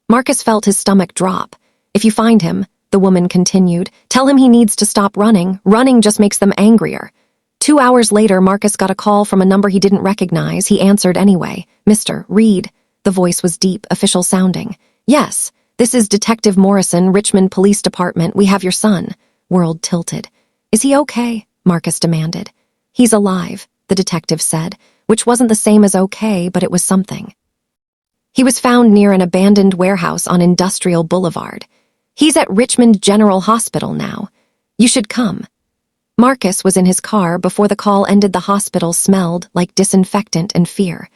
Marcus felt his stomach drop. If you find him, the woman continued, tell him he needs to stop running. Running just makes them angrier. 2 hours later, Marcus got a call from a number he didn't recognize. He answered anyway. Mr. Reed. The voice was deep, official sounding. Yes, this is Detective Morrison, Richmond Police Department. We have your son. World tilted. Is he okay? Marcus demanded. He's alive, the detective said, which wasn't the same as okay, but it was something. He was found near an abandoned warehouse on Industrial Boulevard. He's at Richmond General Hospital now. You should come. Marcus was in his car before the call ended. The hospital smelled like disinfectant and fear.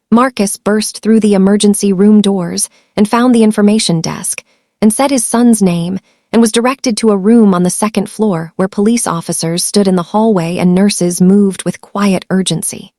Marcus burst through the emergency room doors and found the information desk and said his son's name and was directed to a room on the 2nd floor where police officers stood in the hallway and nurses moved with quiet urgency.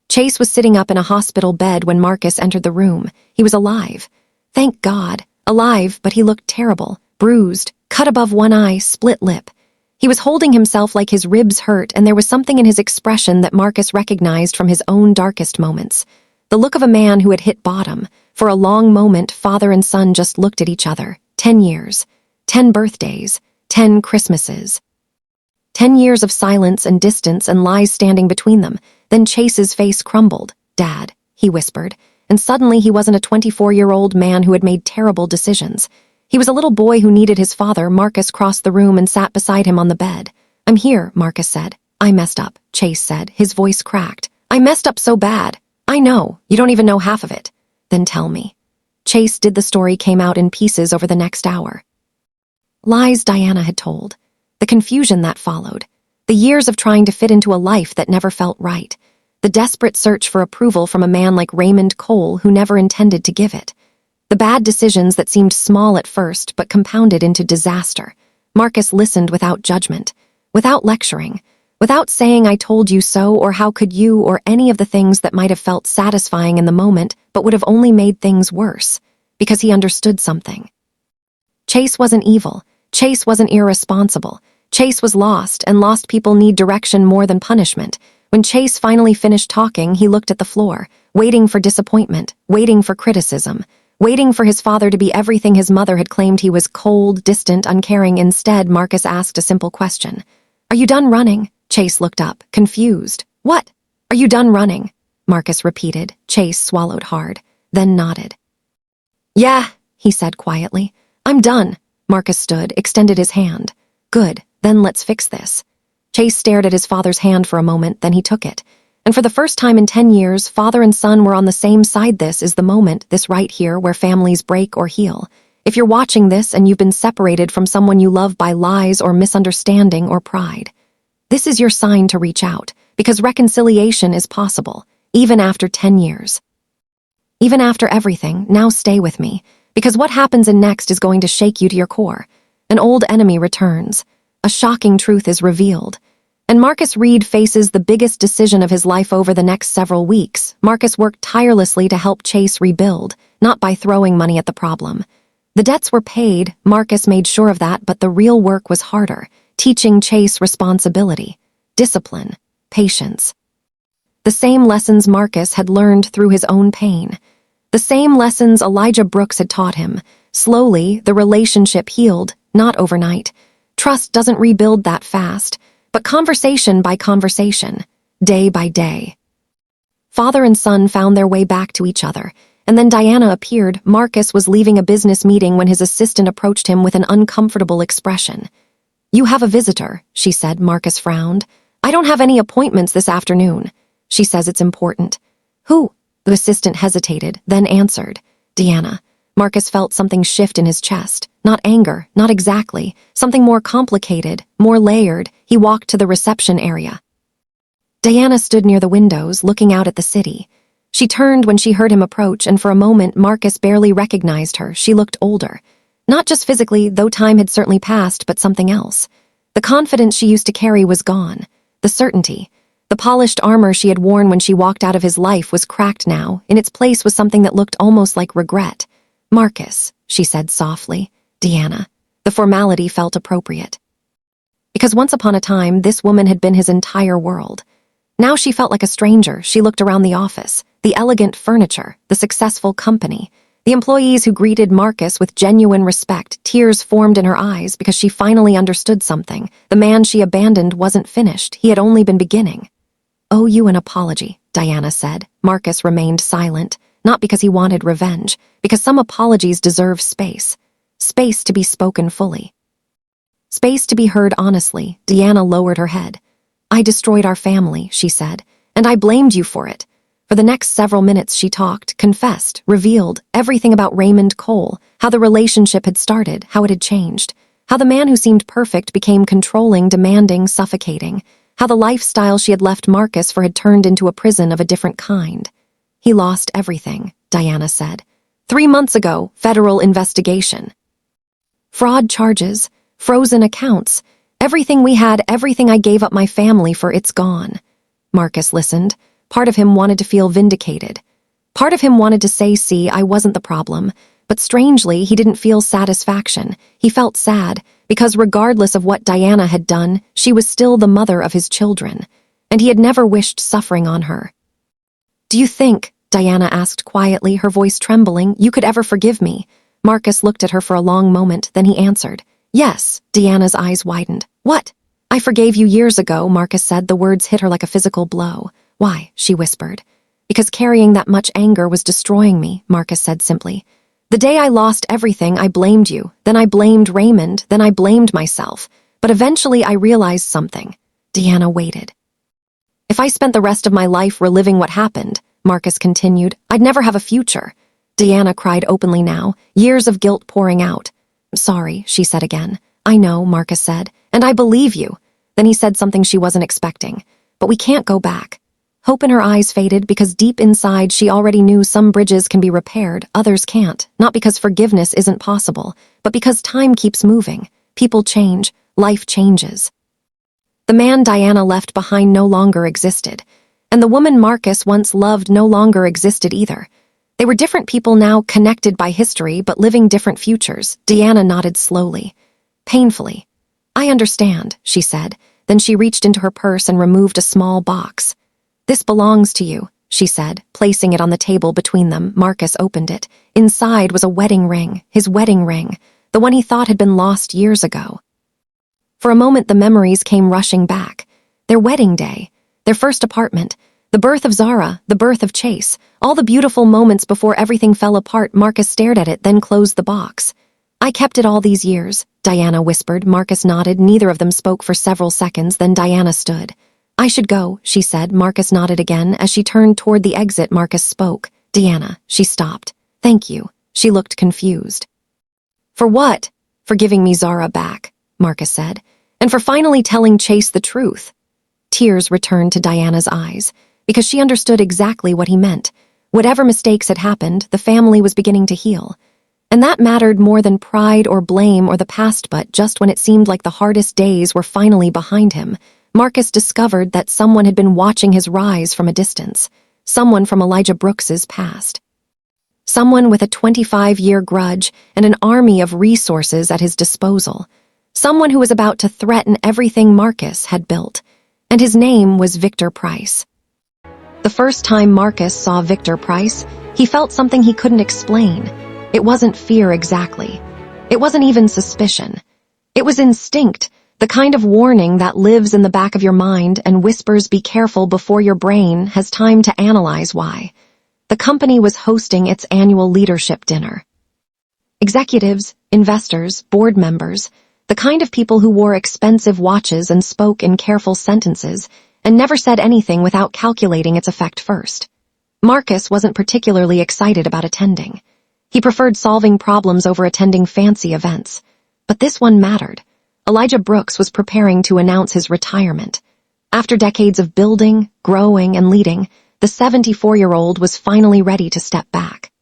Chase was sitting up in a hospital bed when Marcus entered the room. He was alive. Thank God. Alive, but he looked terrible, bruised, cut above one eye, split lip. He was holding himself like his ribs hurt, and there was something in his expression that Marcus recognized from his own darkest moments. The look of a man who had hit bottom. For a long moment, father and son just looked at each other. 10 years. 10 birthdays. 10 Christmases. 10 years of silence and distance and lies standing between them. Then Chase's face crumbled. Dad, he whispered. And suddenly he wasn't a 24-year-old man who had made terrible decisions. He was a little boy who needed his father. Marcus crossed the room and sat beside him on the bed. I'm here, Marcus said. I messed up, Chase said. His voice cracked. I messed up so bad. I know. You don't even know half of it. Then tell me. Chase did. The story came out in pieces over the next hour. Lies Diana had told. The confusion that followed. The years of trying to fit into a life that never felt right. The desperate search for approval from a man like Raymond Cole who never intended to give it. The bad decisions that seemed small at first but compounded into disaster. Marcus listened without judgment, without lecturing, without saying I told you so or how could you or any of the things that might have felt satisfying in the moment but would have only made things worse, because he understood something. Chase wasn't evil. Chase wasn't irresponsible. Chase was lost, and lost people need direction more than punishment. When Chase finally finished talking, he looked at the floor, waiting for disappointment, waiting for criticism, waiting for his father to be everything his mother had claimed he was: cold, distant, uncaring. Instead, Marcus asked a simple question. "Are you done running?" Chase looked up, confused. "What? Are you done running?" Marcus repeated. Chase swallowed hard, then nodded. "Yeah," he said quietly. "I'm done." Marcus stood, extended his hand. "Good, then let's fix this." Chase stared at his father's hand for a moment, then he took it. And for the first time in 10 years, father and son were on the same side. This is the moment, this right here, where families break or heal. If you're watching this and you've been separated from someone you love by lies or misunderstanding or pride, this is your sign to reach out, because reconciliation is possible, even after 10 years. Even after everything, now stay with me, because what happens in next is going to shake you to your core. An old enemy returns. A shocking truth is revealed. And Marcus Reed faces the biggest decision of his life over the next several weeks. Marcus worked tirelessly to help Chase rebuild, not by throwing money at the problem. The debts were paid, Marcus made sure of that, but the real work was harder, teaching Chase responsibility, discipline, patience. The same lessons Marcus had learned through his own pain. The same lessons Elijah Brooks had taught him. Slowly, the relationship healed, not overnight. Trust doesn't rebuild that fast, but conversation by conversation, day by day. Father and son found their way back to each other, and then Diana appeared. Marcus was leaving a business meeting when his assistant approached him with an uncomfortable expression. "You have a visitor," she said. Marcus frowned. "I don't have any appointments this afternoon." "She says it's important." "Who?" The assistant hesitated, then answered. "Diana." Marcus felt something shift in his chest. Not anger, not exactly. Something more complicated, more layered. He walked to the reception area. Diana stood near the windows, looking out at the city. She turned when she heard him approach, and for a moment Marcus barely recognized her. She looked older. Not just physically, though time had certainly passed, but something else. The confidence she used to carry was gone. The certainty. The polished armor she had worn when she walked out of his life was cracked now. In its place was something that looked almost like regret. "Marcus," she said softly. "Diana." The formality felt appropriate. Because once upon a time, this woman had been his entire world. Now she felt like a stranger. She looked around the office, the elegant furniture, the successful company, the employees who greeted Marcus with genuine respect. Tears formed in her eyes because she finally understood something. The man she abandoned wasn't finished. He had only been beginning. "Owe you an apology," Diana said. Marcus remained silent, not because he wanted revenge, because some apologies deserve space. Space to be spoken fully. Space to be heard honestly. Diana lowered her head. "I destroyed our family," she said, "and I blamed you for it." For the next several minutes she talked, confessed, revealed everything about Raymond Cole, how the relationship had started, how it had changed, how the man who seemed perfect became controlling, demanding, suffocating, how the lifestyle she had left Marcus for had turned into a prison of a different kind. "He lost everything," Diana said. 3 months ago, federal investigation. Fraud charges, frozen accounts, everything we had, everything I gave up my family for, it's gone." Marcus listened. Part of him wanted to feel vindicated. Part of him wanted to say, "See, I wasn't the problem." But strangely, he didn't feel satisfaction. He felt sad, because regardless of what Diana had done, she was still the mother of his children, and he had never wished suffering on her. "Do you think," Diana asked quietly, her voice trembling, "you could ever forgive me?" Marcus looked at her for a long moment, then he answered. "Yes." Diana's eyes widened. "What?" "I forgave you years ago," Marcus said. The words hit her like a physical blow. "Why?" she whispered. "Because carrying that much anger was destroying me," Marcus said simply. "The day I lost everything, I blamed you. Then I blamed Raymond. Then I blamed myself. But eventually I realized something." Diana waited. "If I spent the rest of my life reliving what happened," Marcus continued, "I'd never have a future." Diana cried openly now, years of guilt pouring out. "Sorry," she said again. "I know," Marcus said, "and I believe you." Then he said something she wasn't expecting. "But we can't go back." Hope in her eyes faded because deep inside she already knew some bridges can be repaired, others can't. Not because forgiveness isn't possible, but because time keeps moving. People change, life changes. The man Diana left behind no longer existed, and the woman Marcus once loved no longer existed either. They were different people now, connected by history, but living different futures. Diana nodded slowly, painfully. I understand, she said. Then she reached into her purse and removed a small box. This belongs to you, she said, placing it on the table between them. Marcus opened it. Inside was a wedding ring, his wedding ring, the one he thought had been lost years ago. For a moment the memories came rushing back. Their wedding day, their first apartment, the birth of Zara, the birth of Chase, all the beautiful moments before everything fell apart. Marcus stared at it, then closed the box. I kept it all these years, Diana whispered. Marcus nodded. Neither of them spoke for several seconds, then Diana stood. I should go, she said. Marcus nodded again. As she turned toward the exit, Marcus spoke. Diana, she stopped. Thank you. She looked confused. For what? For giving me Zara back, Marcus said, and for finally telling Chase the truth. Tears returned to Diana's eyes, because she understood exactly what he meant. Whatever mistakes had happened, the family was beginning to heal. And that mattered more than pride or blame or the past. But just when it seemed like the hardest days were finally behind him, Marcus discovered that someone had been watching his rise from a distance. Someone from Elijah Brooks's past. Someone with a 25-year grudge and an army of resources at his disposal. Someone who was about to threaten everything Marcus had built. And his name was Victor Price. The first time Marcus saw Victor Price, he felt something he couldn't explain. It wasn't fear exactly. It wasn't even suspicion. It was instinct, the kind of warning that lives in the back of your mind and whispers, be careful, before your brain has time to analyze why. The company was hosting its annual leadership dinner. Executives, investors, board members, the kind of people who wore expensive watches and spoke in careful sentences and never said anything without calculating its effect first. Marcus wasn't particularly excited about attending. He preferred solving problems over attending fancy events. But this one mattered. Elijah Brooks was preparing to announce his retirement. After decades of building, growing, and leading, the 74-year-old was finally ready to step back.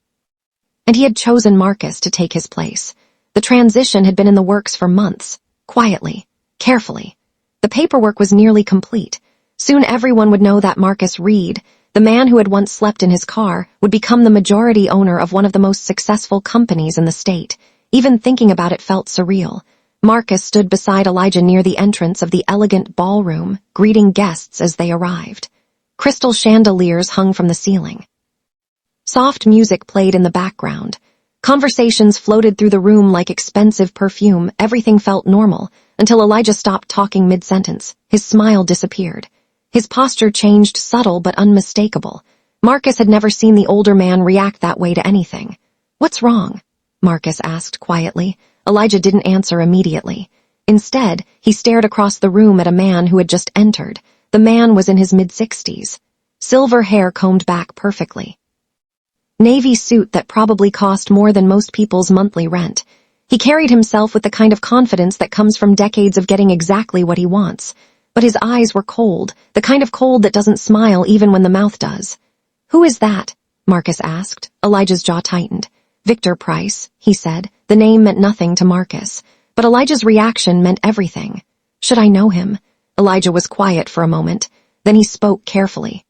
And he had chosen Marcus to take his place. The transition had been in the works for months, quietly, carefully. The paperwork was nearly complete. Soon everyone would know that Marcus Reed, the man who had once slept in his car, would become the majority owner of one of the most successful companies in the state. Even thinking about it felt surreal. Marcus stood beside Elijah near the entrance of the elegant ballroom, greeting guests as they arrived. Crystal chandeliers hung from the ceiling. Soft music played in the background. Conversations floated through the room like expensive perfume. Everything felt normal, until Elijah stopped talking mid-sentence. His smile disappeared. His posture changed, subtle but unmistakable. Marcus had never seen the older man react that way to anything. What's wrong? Marcus asked quietly. Elijah didn't answer immediately. Instead, he stared across the room at a man who had just entered. The man was in his mid-60s. Silver hair combed back perfectly. Navy suit that probably cost more than most people's monthly rent. He carried himself with the kind of confidence that comes from decades of getting exactly what he wants. But his eyes were cold, the kind of cold that doesn't smile even when the mouth does. Who is that? Marcus asked. Elijah's jaw tightened. Victor Price, he said. The name meant nothing to Marcus, but Elijah's reaction meant everything. Should I know him? Elijah was quiet for a moment. Then he spoke carefully.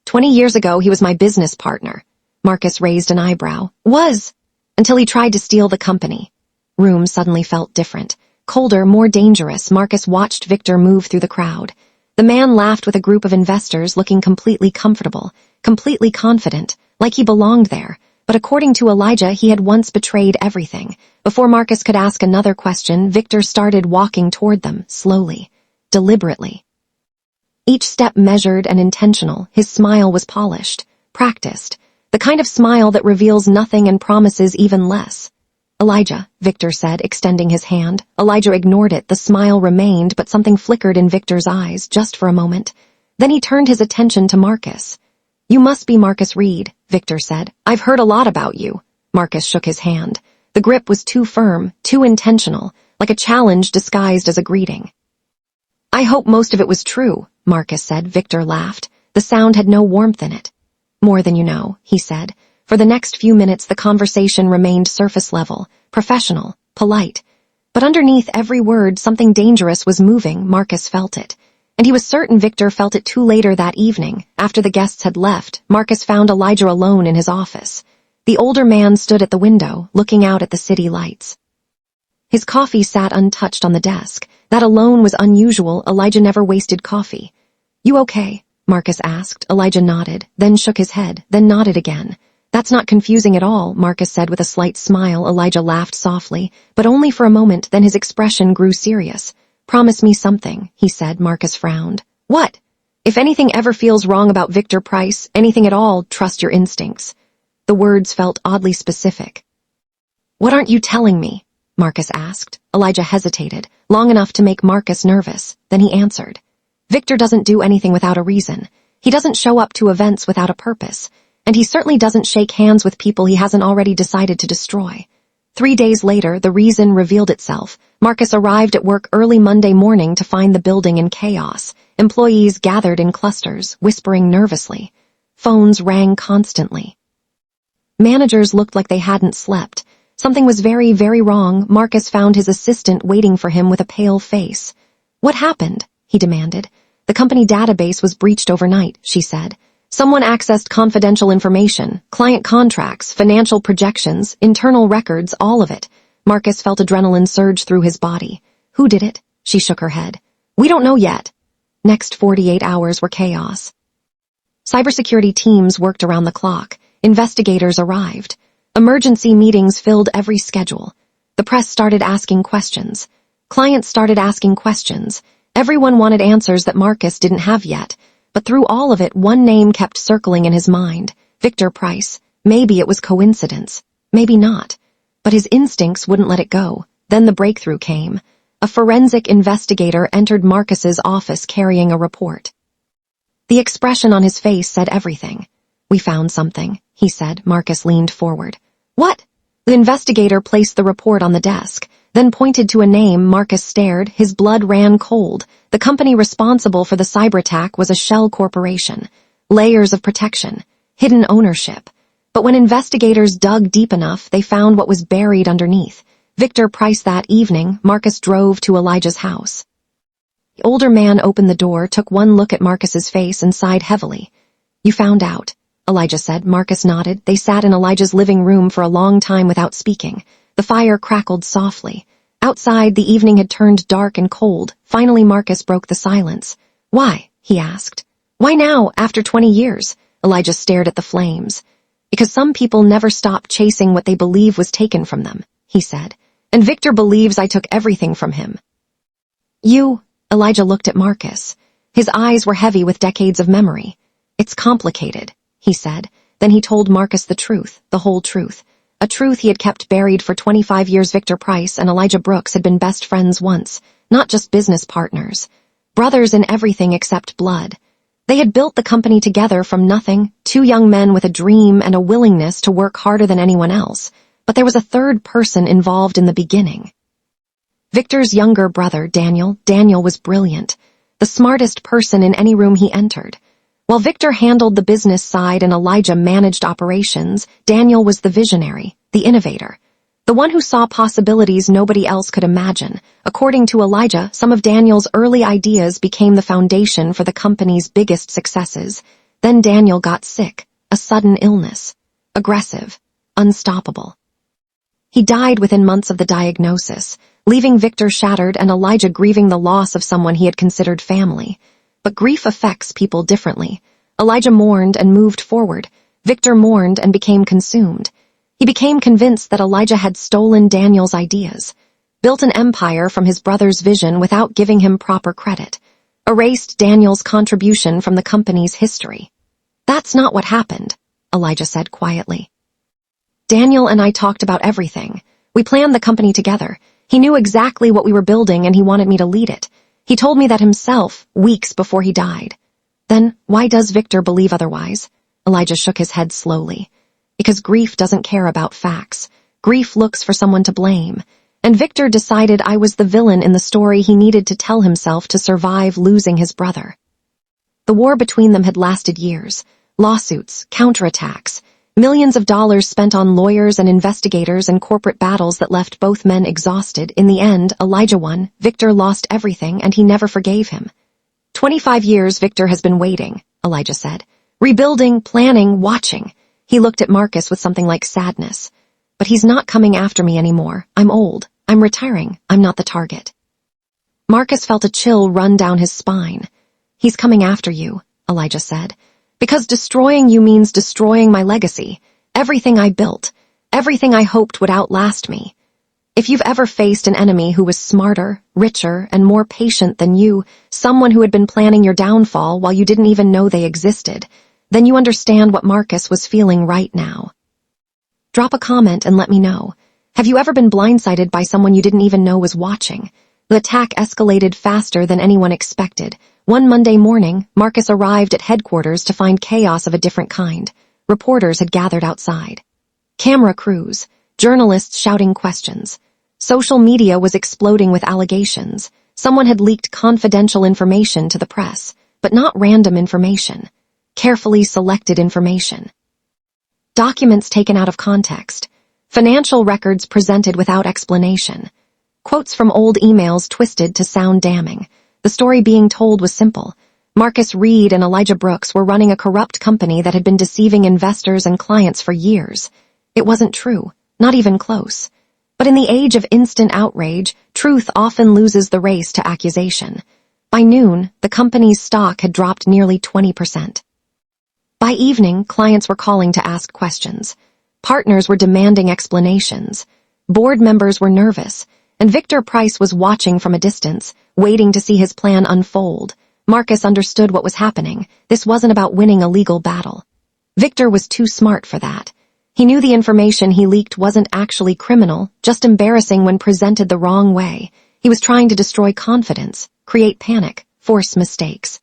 20 years ago, he was my business partner. Marcus raised an eyebrow. Was? Until he tried to steal the company. Room suddenly felt different. Colder, more dangerous. Marcus watched Victor move through the crowd. The man laughed with a group of investors, looking completely comfortable, completely confident, like he belonged there. But according to Elijah, he had once betrayed everything. Before Marcus could ask another question, Victor started walking toward them, slowly, deliberately. Each step measured and intentional. His smile was polished, practiced, the kind of smile that reveals nothing and promises even less. Elijah, Victor said, extending his hand. Elijah ignored it. The smile remained, but something flickered in Victor's eyes, just for a moment. Then he turned his attention to Marcus. You must be Marcus Reed, Victor said. I've heard a lot about you. Marcus shook his hand. The grip was too firm, too intentional, like a challenge disguised as a greeting. I hope most of it was true, Marcus said. Victor laughed. The sound had no warmth in it. More than you know, he said. For the next few minutes, the conversation remained surface level, professional, polite. But underneath every word, something dangerous was moving. Marcus felt it. And he was certain Victor felt it too. Later that evening, after the guests had left, Marcus found Elijah alone in his office. The older man stood at the window, looking out at the city lights. His coffee sat untouched on the desk. That alone was unusual. Elijah never wasted coffee. "You okay?" Marcus asked. Elijah nodded, then shook his head, then nodded again. "That's not confusing at all," Marcus said with a slight smile. Elijah laughed softly, but only for a moment, then his expression grew serious. "Promise me something," he said. Marcus frowned. "What?" "If anything ever feels wrong about Victor Price, anything at all, trust your instincts." The words felt oddly specific. "What aren't you telling me?" Marcus asked. Elijah hesitated, long enough to make Marcus nervous. Then he answered. "Victor doesn't do anything without a reason. He doesn't show up to events without a purpose. And he certainly doesn't shake hands with people he hasn't already decided to destroy." 3 days later, the reason revealed itself. Marcus arrived at work early Monday morning to find the building in chaos. Employees gathered in clusters, whispering nervously. Phones rang constantly. Managers looked like they hadn't slept. Something was very, very wrong. Marcus found his assistant waiting for him with a pale face. "What happened?" he demanded. "The company database was breached overnight," she said. "Someone accessed confidential information, client contracts, financial projections, internal records, all of it." Marcus felt adrenaline surge through his body. "Who did it?" She shook her head. "We don't know yet." Next 48 hours were chaos. Cybersecurity teams worked around the clock. Investigators arrived. Emergency meetings filled every schedule. The press started asking questions. Clients started asking questions. Everyone wanted answers that Marcus didn't have yet. But through all of it, one name kept circling in his mind. Victor Price. Maybe it was coincidence. Maybe not. But his instincts wouldn't let it go. Then the breakthrough came. A forensic investigator entered Marcus's office carrying a report. The expression on his face said everything. "We found something," he said. Marcus leaned forward. "What?" The investigator placed the report on the desk, then pointed to a name. Marcus stared. His blood ran cold. The company responsible for the cyber attack was a shell corporation. Layers of protection. Hidden ownership. But when investigators dug deep enough, they found what was buried underneath. Victor Price. That evening, Marcus drove to Elijah's house. The older man opened the door, took one look at Marcus's face, and sighed heavily. "You found out," Elijah said. Marcus nodded. They sat in Elijah's living room for a long time without speaking. The fire crackled softly. Outside, the evening had turned dark and cold. Finally, Marcus broke the silence. "Why?" he asked. "Why now, after 20 years? Elijah stared at the flames. "Because some people never stop chasing what they believe was taken from them," he said. "And Victor believes I took everything from him." "You..." Elijah looked at Marcus. His eyes were heavy with decades of memory. "It's complicated," he said. Then he told Marcus the truth, the whole truth. A truth he had kept buried for 25 years. Victor Price and Elijah Brooks had been best friends once, not just business partners. Brothers in everything except blood. They had built the company together from nothing, 2 young men with a dream and a willingness to work harder than anyone else. But there was a third person involved in the beginning. Victor's younger brother, Daniel. Daniel was brilliant, the smartest person in any room he entered. While Victor handled the business side and Elijah managed operations, Daniel was the visionary, the innovator, the one who saw possibilities nobody else could imagine. According to Elijah, some of Daniel's early ideas became the foundation for the company's biggest successes. Then Daniel got sick, a sudden illness, aggressive, unstoppable. He died within months of the diagnosis, leaving Victor shattered and Elijah grieving the loss of someone he had considered family. But grief affects people differently. Elijah mourned and moved forward. Victor mourned and became consumed. He became convinced that Elijah had stolen Daniel's ideas, built an empire from his brother's vision without giving him proper credit, erased Daniel's contribution from the company's history. "That's not what happened," Elijah said quietly. "Daniel and I talked about everything. We planned the company together. He knew exactly what we were building and he wanted me to lead it. He told me that himself, weeks before he died." "Then why does Victor believe otherwise?" Elijah shook his head slowly. "Because grief doesn't care about facts. Grief looks for someone to blame. And Victor decided I was the villain in the story he needed to tell himself to survive losing his brother." The war between them had lasted years. Lawsuits, counterattacks, millions of dollars spent on lawyers and investigators and corporate battles that left both men exhausted. In the end, Elijah won, Victor lost everything, and he never forgave him. 25 years Victor has been waiting, Elijah said. Rebuilding, planning, watching. He looked at Marcus with something like sadness. But he's not coming after me anymore. I'm old. I'm retiring. I'm not the target. Marcus felt a chill run down his spine. He's coming after you, Elijah said. Because destroying you means destroying my legacy. Everything I built. Everything I hoped would outlast me. If you've ever faced an enemy who was smarter, richer, and more patient than you, someone who had been planning your downfall while you didn't even know they existed, then you understand what Marcus was feeling right now. Drop a comment and let me know. Have you ever been blindsided by someone you didn't even know was watching? The attack escalated faster than anyone expected. One Monday morning, Marcus arrived at headquarters to find chaos of a different kind. Reporters had gathered outside. Camera crews, journalists shouting questions. Social media was exploding with allegations. Someone had leaked confidential information to the press, but not random information. Carefully selected information. Documents taken out of context. Financial records presented without explanation. Quotes from old emails twisted to sound damning. The story being told was simple. Marcus Reed and Elijah Brooks were running a corrupt company that had been deceiving investors and clients for years. It wasn't true, not even close. But in the age of instant outrage, truth often loses the race to accusation. By noon, the company's stock had dropped nearly 20%. By evening, clients were calling to ask questions. Partners were demanding explanations. Board members were nervous, and Victor Price was watching from a distance, waiting to see his plan unfold. Marcus understood what was happening. This wasn't about winning a legal battle. Victor was too smart for that. He knew the information he leaked wasn't actually criminal, just embarrassing when presented the wrong way. He was trying to destroy confidence, create panic, force mistakes.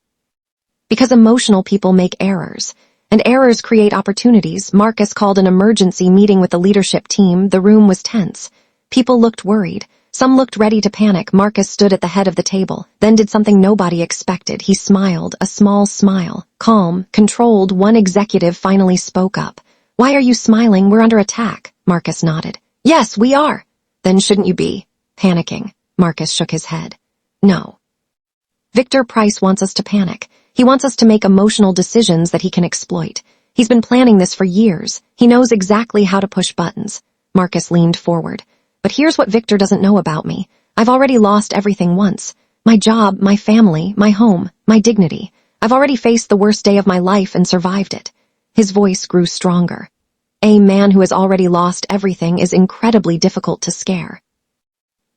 Because emotional people make errors, and errors create opportunities, Marcus called an emergency meeting with the leadership team. The room was tense. People looked worried. Some looked ready to panic. Marcus stood at the head of the table, then did something nobody expected. He smiled, a small smile. Calm, controlled, one executive finally spoke up. "Why are you smiling? We're under attack." Marcus nodded. "Yes, we are." "Then shouldn't you be panicking?" Marcus shook his head. "No. Victor Price wants us to panic. He wants us to make emotional decisions that he can exploit. He's been planning this for years. He knows exactly how to push buttons." Marcus leaned forward. "But here's what Victor doesn't know about me. I've already lost everything once. My job, my family, my home, my dignity. I've already faced the worst day of my life and survived it." His voice grew stronger. "A man who has already lost everything is incredibly difficult to scare.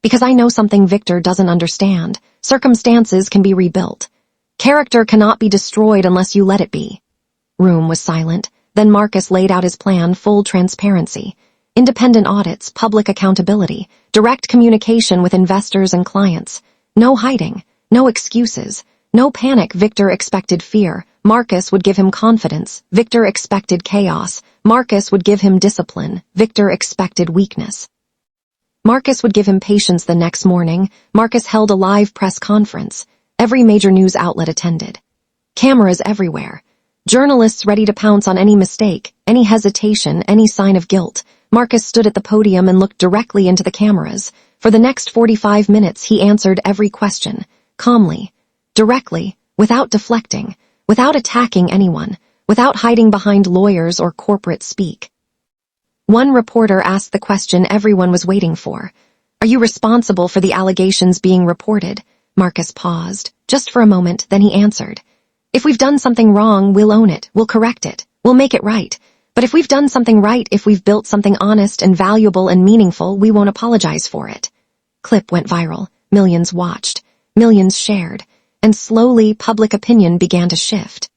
Because I know something Victor doesn't understand. Circumstances can be rebuilt. Character cannot be destroyed unless you let it be." Room was silent. Then Marcus laid out his plan, full transparency. Independent audits, public accountability, direct communication with investors and clients. No hiding, no excuses, no panic. Victor expected fear. Marcus would give him confidence. Victor expected chaos. Marcus would give him discipline. Victor expected weakness. Marcus would give him patience. The next morning, Marcus held a live press conference. Every major news outlet attended. Cameras everywhere. Journalists ready to pounce on any mistake, any hesitation, any sign of guilt. Marcus stood at the podium and looked directly into the cameras. For the next 45 minutes, he answered every question, calmly, directly, without deflecting, without attacking anyone, without hiding behind lawyers or corporate speak. One reporter asked the question everyone was waiting for. "Are you responsible for the allegations being reported?" Marcus paused, just for a moment, then he answered. "If we've done something wrong, we'll own it, we'll correct it, we'll make it right. But if we've done something right, if we've built something honest and valuable and meaningful, we won't apologize for it." Clip went viral. Millions watched. Millions shared. And slowly, public opinion began to shift.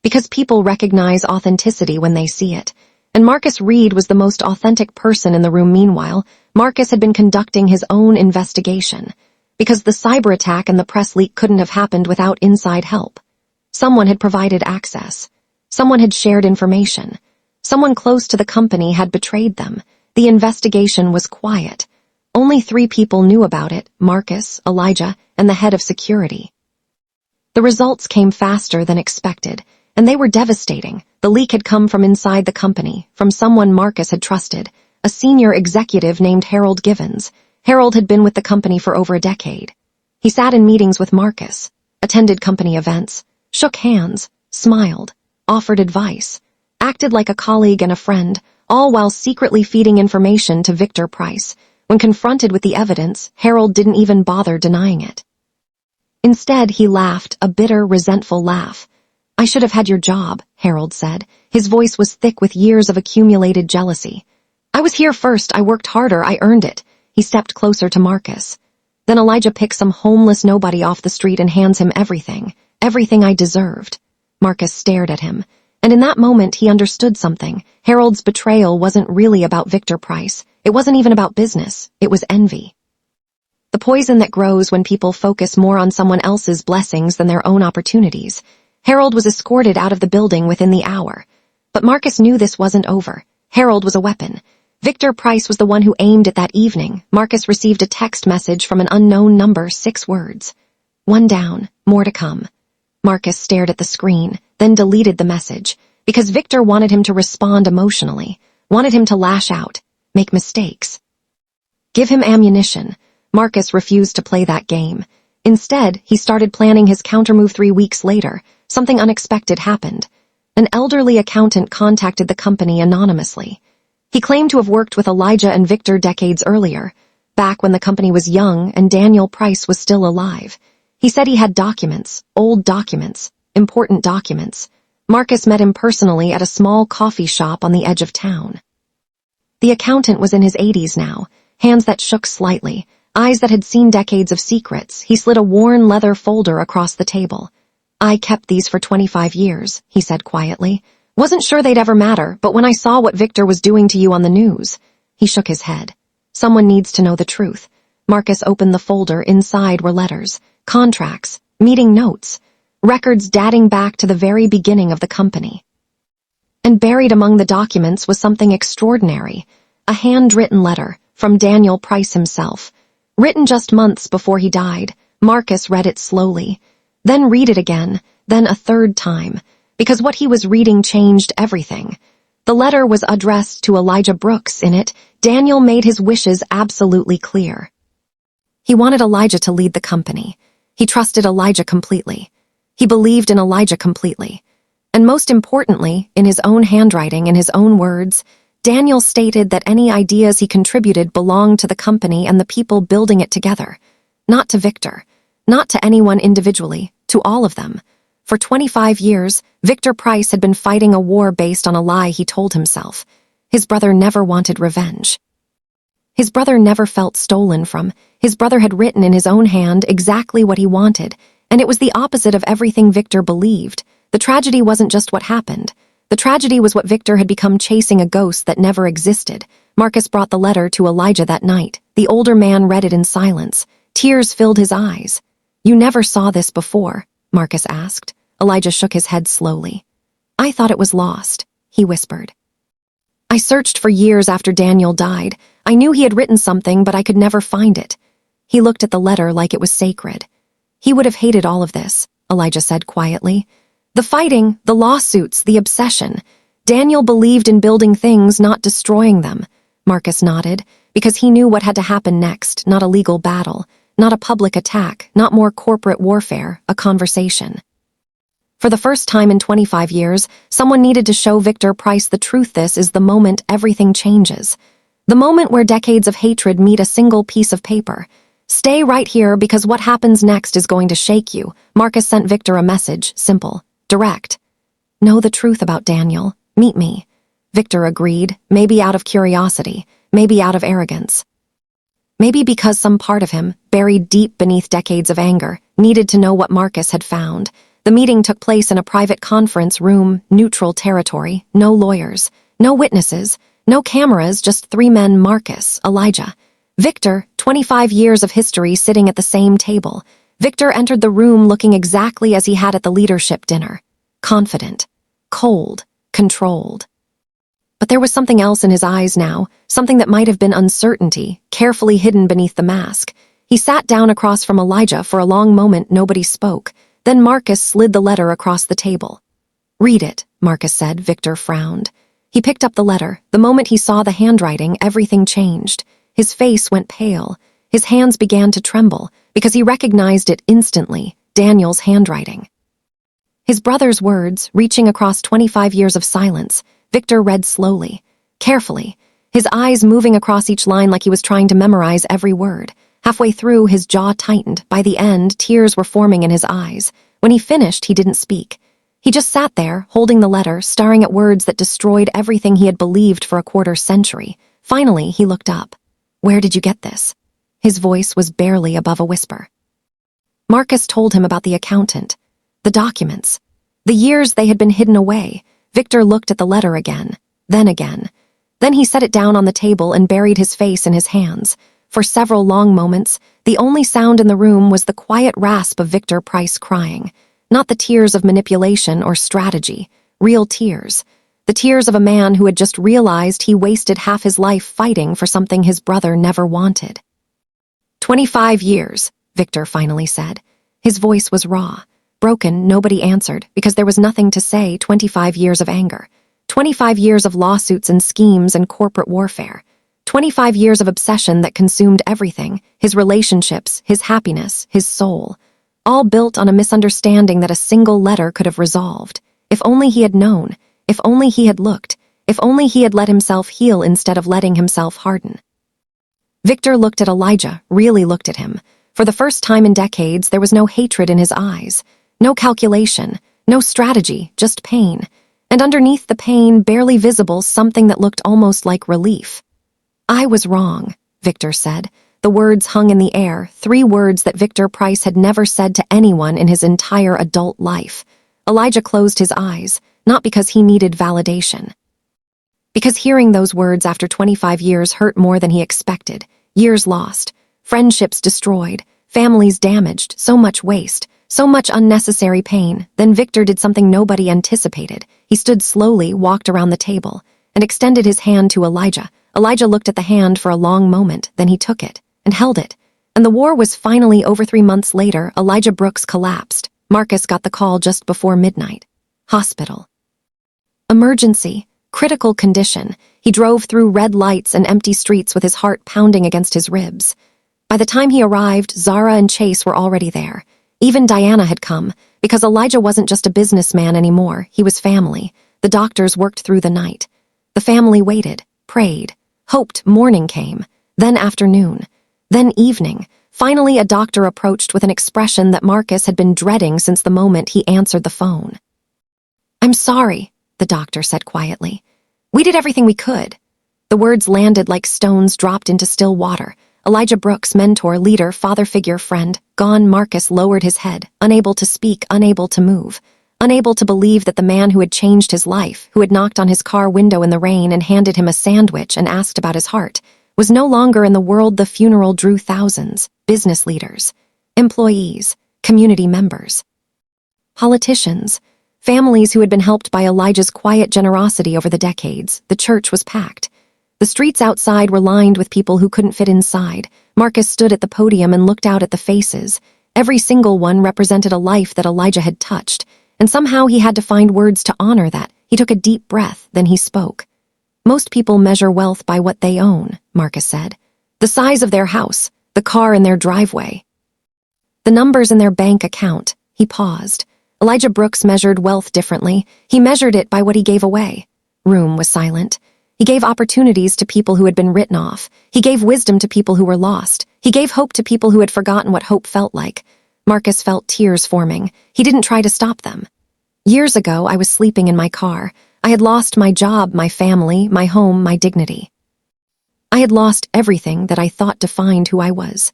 Because people recognize authenticity when they see it. And Marcus Reed was the most authentic person in the room. Meanwhile, Marcus had been conducting his own investigation. Because the cyber attack and the press leak couldn't have happened without inside help. Someone had provided access. Someone had shared information. Someone close to the company had betrayed them. The investigation was quiet. Only 3 people knew about it, Marcus, Elijah, and the head of security. The results came faster than expected, and they were devastating. The leak had come from inside the company, from someone Marcus had trusted, a senior executive named Harold Givens. Harold had been with the company for over a decade. He sat in meetings with Marcus. attended company events, shook hands, smiled, offered advice, acted like a colleague and a friend, all while secretly feeding information to Victor Price. When confronted with the evidence, Harold didn't even bother denying it. Instead, he laughed, a bitter, resentful laugh. "I should have had your job," Harold said. His voice was thick with years of accumulated jealousy. "I was here first, I worked harder, I earned it." He stepped closer to Marcus. "Then Elijah picks some homeless nobody off the street and hands him everything. Everything I deserved." Marcus stared at him, and in that moment he understood something. Harold's betrayal wasn't really about Victor Price. It wasn't even about business. It was envy. The poison that grows when people focus more on someone else's blessings than their own opportunities. Harold was escorted out of the building within the hour. But Marcus knew this wasn't over. Harold was a weapon. Victor Price was the one who aimed it that evening. Marcus received a text message from an unknown number, 6 words. "One down, more to come." Marcus stared at the screen, then deleted the message, because Victor wanted him to respond emotionally, wanted him to lash out, make mistakes. Give him ammunition. Marcus refused to play that game. Instead, he started planning his countermove 3 weeks later. Something unexpected happened. An elderly accountant contacted the company anonymously. He claimed to have worked with Elijah and Victor decades earlier, back when the company was young and Daniel Price was still alive. He said he had documents, old documents, important documents. Marcus met him personally at a small coffee shop on the edge of town. The accountant was in his 80s now, hands that shook slightly, eyes that had seen decades of secrets. He slid a worn leather folder across the table. "I kept these for 25 years, he said quietly. "Wasn't sure they'd ever matter, but when I saw what Victor was doing to you on the news..." He shook his head. "Someone needs to know the truth." Marcus opened the folder. Inside were letters, contracts, meeting notes, records dating back to the very beginning of the company. And buried among the documents was something extraordinary, a handwritten letter from Daniel Price himself. Written just months before he died. Marcus read it slowly, then read it again, then a third time, because what he was reading changed everything. The letter was addressed to Elijah Brooks. In it, Daniel made his wishes absolutely clear. He wanted Elijah to lead the company. He trusted Elijah completely. He believed in Elijah completely. And most importantly, in his own handwriting, in his own words, Daniel stated that any ideas he contributed belonged to the company and the people building it together. Not to Victor. Not to anyone individually. To all of them. For 25 years, Victor Price had been fighting a war based on a lie he told himself. His brother never wanted revenge. His brother never felt stolen from. His brother had written in his own hand exactly what he wanted, and it was the opposite of everything Victor believed. The tragedy wasn't just what happened. The tragedy was what Victor had become, chasing a ghost that never existed. Marcus brought the letter to Elijah that night. The older man read it in silence. Tears filled his eyes. "You never saw this before?" Marcus asked. Elijah shook his head slowly. "I thought it was lost," he whispered. "I searched for years after Daniel died. I knew he had written something, but I could never find it." He looked at the letter like it was sacred. "He would have hated all of this," Elijah said quietly. "The fighting, the lawsuits, the obsession. Daniel believed in building things, not destroying them." Marcus nodded, because he knew what had to happen next. Not a legal battle, not a public attack, not more corporate warfare, a conversation. For the first time in 25 years, someone needed to show Victor Price the truth. This is the moment everything changes. The moment where decades of hatred meet a single piece of paper. "Stay right here, because what happens next is going to shake you." Marcus sent Victor a message, simple, direct. "Know the truth about Daniel. Meet me." Victor agreed, maybe out of curiosity, maybe out of arrogance. Maybe because some part of him, buried deep beneath decades of anger, needed to know what Marcus had found. The meeting took place in a private conference room, neutral territory, no lawyers, no witnesses, no cameras, just 3 men: Marcus, Elijah, Victor. 25 years of history sitting at the same table. Victor entered the room looking exactly as he had at the leadership dinner. Confident, cold, controlled. But there was something else in his eyes now, something that might have been uncertainty, carefully hidden beneath the mask. He sat down across from Elijah. For a long moment, nobody spoke. Then Marcus slid the letter across the table. "Read it," Marcus said. Victor frowned. He picked up the letter. The moment he saw the handwriting, everything changed. His face went pale. His hands began to tremble, because he recognized it instantly. Daniel's handwriting. His brother's words, reaching across 25 years of silence, Victor read slowly, carefully, his eyes moving across each line like he was trying to memorize every word. Halfway through, his jaw tightened. By the end, tears were forming in his eyes. When he finished, he didn't speak. He just sat there, holding the letter, staring at words that destroyed everything he had believed for a quarter-century. Finally, he looked up. "Where did you get this?" His voice was barely above a whisper. Marcus told him about the accountant, the documents, the years they had been hidden away. Victor looked at the letter again. Then he set it down on the table and buried his face in his hands. For several long moments, the only sound in the room was the quiet rasp of Victor Price crying. Not the tears of manipulation or strategy, real tears. The tears of a man who had just realized he wasted half his life fighting for something his brother never wanted. 25 years, Victor finally said. His voice was raw. Broken, nobody answered, because there was nothing to say. 25 years of anger. 25 years of lawsuits and schemes and corporate warfare. 25 years of obsession that consumed everything, his relationships, his happiness, his soul. All built on a misunderstanding that a single letter could have resolved. If only he had known. If only he had looked. If only he had let himself heal instead of letting himself harden. Victor looked at Elijah, really looked at him. For the first time in decades, there was no hatred in his eyes. No calculation, no strategy, just pain. And underneath the pain, barely visible, something that looked almost like relief. "I was wrong," Victor said. The words hung in the air, 3 words that Victor Price had never said to anyone in his entire adult life. Elijah closed his eyes, not because he needed validation. Because hearing those words after 25 years hurt more than he expected. Years lost, friendships destroyed, families damaged, so much waste, so much unnecessary pain. Then Victor did something nobody anticipated. He stood slowly, walked around the table, and extended his hand to Elijah. Elijah looked at the hand for a long moment, then he took it, and held it. And the war was finally over. 3 months later. Elijah Brooks collapsed. Marcus got the call just before midnight. Hospital. Emergency. Critical condition. He drove through red lights and empty streets with his heart pounding against his ribs. By the time he arrived, Zara and Chase were already there. Even Diana had come, because Elijah wasn't just a businessman anymore, he was family. The doctors worked through the night. The family waited, prayed, hoped. Morning came, then afternoon, then evening. Finally, a doctor approached with an expression that Marcus had been dreading since the moment he answered the phone. "I'm sorry," the doctor said quietly. "We did everything we could." The words landed like stones dropped into still water. Elijah Brooks, mentor, leader, father figure, friend, gone. Marcus lowered his head, unable to speak, unable to move, unable to believe that the man who had changed his life, who had knocked on his car window in the rain and handed him a sandwich and asked about his heart, was no longer in the world. The funeral drew thousands, business leaders, employees, community members, politicians, families who had been helped by Elijah's quiet generosity over the decades. The church was packed. The streets outside were lined with people who couldn't fit inside. Marcus stood at the podium and looked out at the faces. Every single one represented a life that Elijah had touched, and somehow he had to find words to honor that. He took a deep breath, then he spoke. "Most people measure wealth by what they own," Marcus said. "The size of their house, the car in their driveway, the numbers in their bank account." He paused. Elijah Brooks measured wealth differently. He measured it by what he gave away. Room was silent. He gave opportunities to people who had been written off. He gave wisdom to people who were lost. He gave hope to people who had forgotten what hope felt like. Marcus felt tears forming. He didn't try to stop them. "Years ago, I was sleeping in my car. I had lost my job, my family, my home, my dignity. I had lost everything that I thought defined who I was."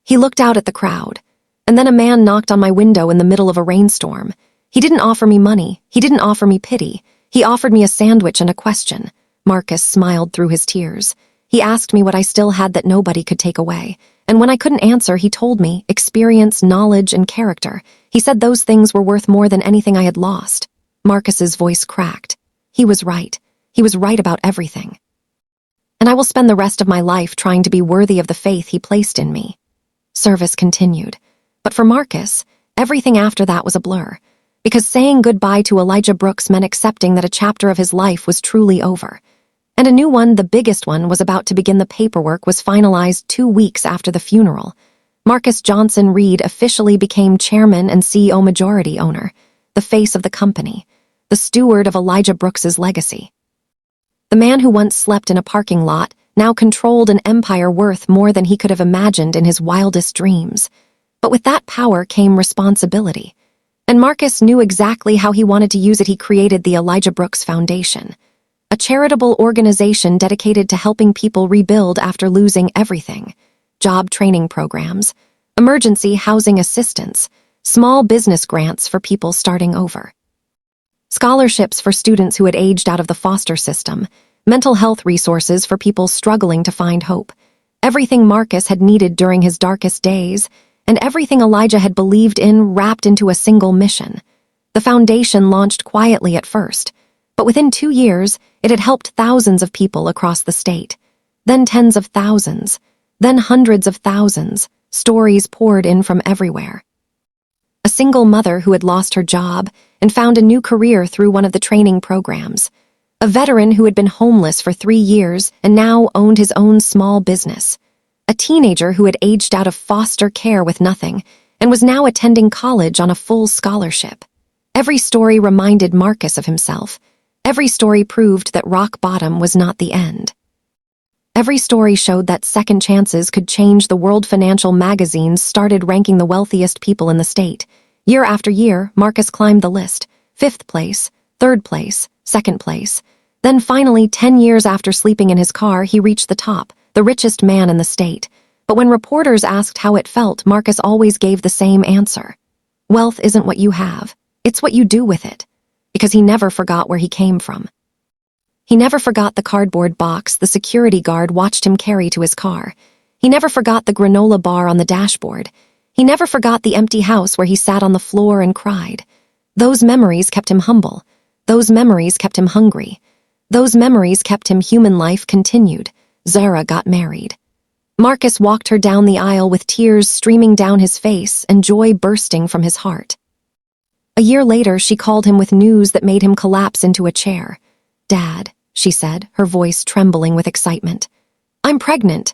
He looked out at the crowd. And then a man knocked on my window in the middle of a rainstorm. He didn't offer me money. He didn't offer me pity. He offered me a sandwich and a question. Marcus smiled through his tears. He asked me what I still had that nobody could take away. And when I couldn't answer, he told me experience, knowledge, and character. He said those things were worth more than anything I had lost. Marcus's voice cracked. He was right. He was right about everything. And I will spend the rest of my life trying to be worthy of the faith he placed in me. Service continued. But for Marcus, everything after that was a blur. Because saying goodbye to Elijah Brooks meant accepting that a chapter of his life was truly over. And a new one, the biggest one, was about to begin. The paperwork was finalized 2 weeks after the funeral. Marcus Johnson Reed officially became chairman and CEO majority owner, the face of the company, the steward of Elijah Brooks's legacy. The man who once slept in a parking lot now controlled an empire worth more than he could have imagined in his wildest dreams. But with that power came responsibility. And Marcus knew exactly how he wanted to use it. He created the Elijah Brooks Foundation, a charitable organization dedicated to helping people rebuild after losing everything: job training programs, emergency housing assistance, small business grants for people starting over, scholarships for students who had aged out of the foster system, mental health resources for people struggling to find hope. Everything Marcus had needed during his darkest days, and everything Elijah had believed in wrapped into a single mission. The foundation launched quietly at first, but within 2 years, it had helped thousands of people across the state. Then tens of thousands, then hundreds of thousands. Stories poured in from everywhere. A single mother who had lost her job and found a new career through one of the training programs. A veteran who had been homeless for 3 years and now owned his own small business. A teenager who had aged out of foster care with nothing and was now attending college on a full scholarship. Every story reminded Marcus of himself. Every story proved that rock bottom was not the end. Every story showed that second chances could change the world. Financial magazines started ranking the wealthiest people in the state. Year after year, Marcus climbed the list: 5th place, 3rd place, 2nd place. Then finally, 10 years after sleeping in his car, he reached the top, the richest man in the state. But when reporters asked how it felt, Marcus always gave the same answer: wealth isn't what you have, it's what you do with it. Because he never forgot where he came from. He never forgot the cardboard box the security guard watched him carry to his car. He never forgot the granola bar on the dashboard. He never forgot the empty house where he sat on the floor and cried. Those memories kept him humble. Those memories kept him hungry. Those memories kept him human. Life continued. Zara got married. Marcus walked her down the aisle with tears streaming down his face and joy bursting from his heart. A year later, she called him with news that made him collapse into a chair. "Dad," she said, her voice trembling with excitement. "I'm pregnant."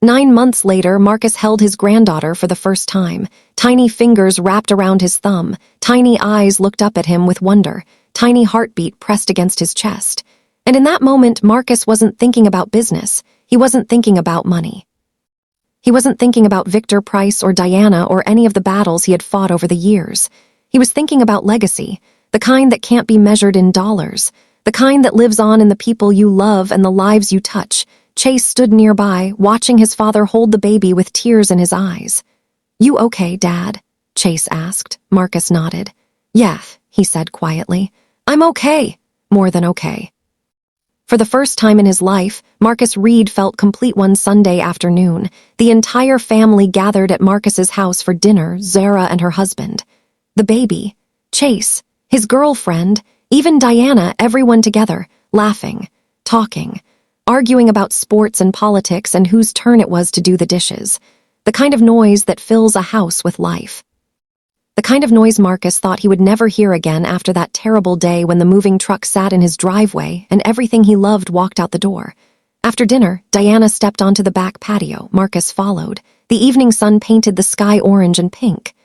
9 months later, Marcus held his granddaughter for the first time. Tiny fingers wrapped around his thumb. Tiny eyes looked up at him with wonder. Tiny heartbeat pressed against his chest. And in that moment, Marcus wasn't thinking about business. He wasn't thinking about money. He wasn't thinking about Victor Price or Diana or any of the battles he had fought over the years. He was thinking about legacy, the kind that can't be measured in dollars, the kind that lives on in the people you love and the lives you touch. Chase stood nearby, watching his father hold the baby with tears in his eyes. "You okay, Dad?" Chase asked. Marcus nodded. "Yeah," he said quietly. "I'm okay. More than okay." For the first time in his life, Marcus Reed felt complete. One Sunday afternoon, the entire family gathered at Marcus's house for dinner. Zara and her husband, the baby, Chase, his girlfriend, even Diana, everyone together, laughing, talking, arguing about sports and politics and whose turn it was to do the dishes. The kind of noise that fills a house with life. The kind of noise Marcus thought he would never hear again after that terrible day when the moving truck sat in his driveway and everything he loved walked out the door. After dinner, Diana stepped onto the back patio. Marcus followed. The evening sun painted the sky orange and pink.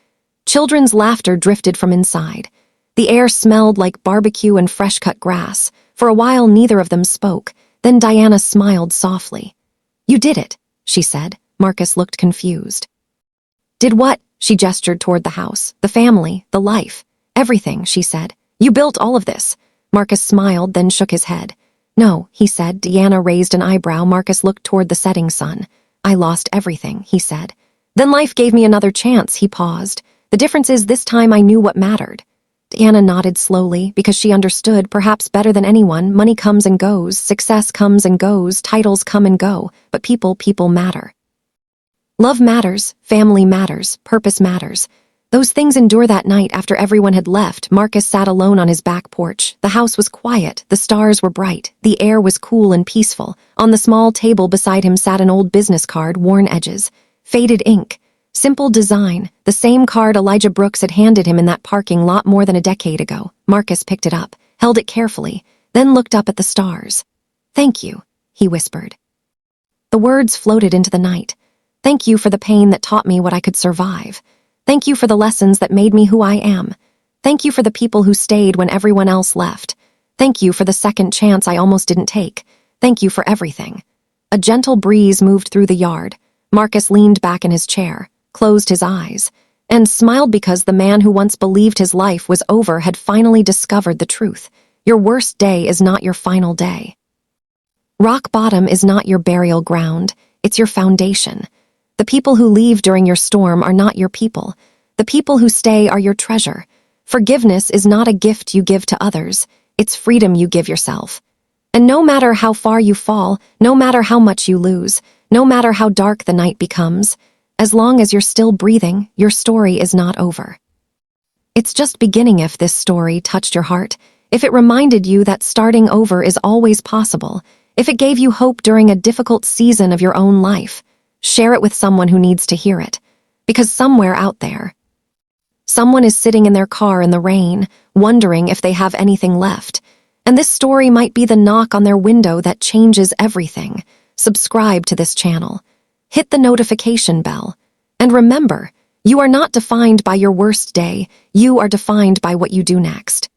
Children's laughter drifted from inside. The air smelled like barbecue and fresh-cut grass. For a while, neither of them spoke. Then Diana smiled softly. "You did it," she said. Marcus looked confused. "Did what?" She gestured toward the house, the family, the life. "Everything," she said. "You built all of this." Marcus smiled, then shook his head. "No," he said. Diana raised an eyebrow. Marcus looked toward the setting sun. "I lost everything," he said. "Then life gave me another chance." He paused. "The difference is this time I knew what mattered." Diana nodded slowly, because she understood, perhaps better than anyone, money comes and goes, success comes and goes, titles come and go, but people matter. Love matters, family matters, purpose matters. Those things endure. That night, after everyone had left, Marcus sat alone on his back porch. The house was quiet, the stars were bright, the air was cool and peaceful. On the small table beside him sat an old business card, worn edges, faded ink, simple design, the same card Elijah Brooks had handed him in that parking lot more than a decade ago. Marcus picked it up, held it carefully, then looked up at the stars. "Thank you," he whispered. The words floated into the night. Thank you for the pain that taught me what I could survive. Thank you for the lessons that made me who I am. Thank you for the people who stayed when everyone else left. Thank you for the second chance I almost didn't take. Thank you for everything." A gentle breeze moved through the yard. Marcus leaned back in his chair, closed his eyes, and smiled because the man who once believed his life was over had finally discovered the truth. Your worst day is not your final day. Rock bottom is not your burial ground, it's your foundation. The people who leave during your storm are not your people. The people who stay are your treasure. Forgiveness is not a gift you give to others, it's freedom you give yourself. And no matter how far you fall, no matter how much you lose, no matter how dark the night becomes, as long as you're still breathing, your story is not over. It's just beginning. If this story touched your heart, if it reminded you that starting over is always possible, if it gave you hope during a difficult season of your own life, share it with someone who needs to hear it. Because somewhere out there, someone is sitting in their car in the rain, wondering if they have anything left. And this story might be the knock on their window that changes everything. Subscribe to this channel. Hit the notification bell. And remember, you are not defined by your worst day. You are defined by what you do next.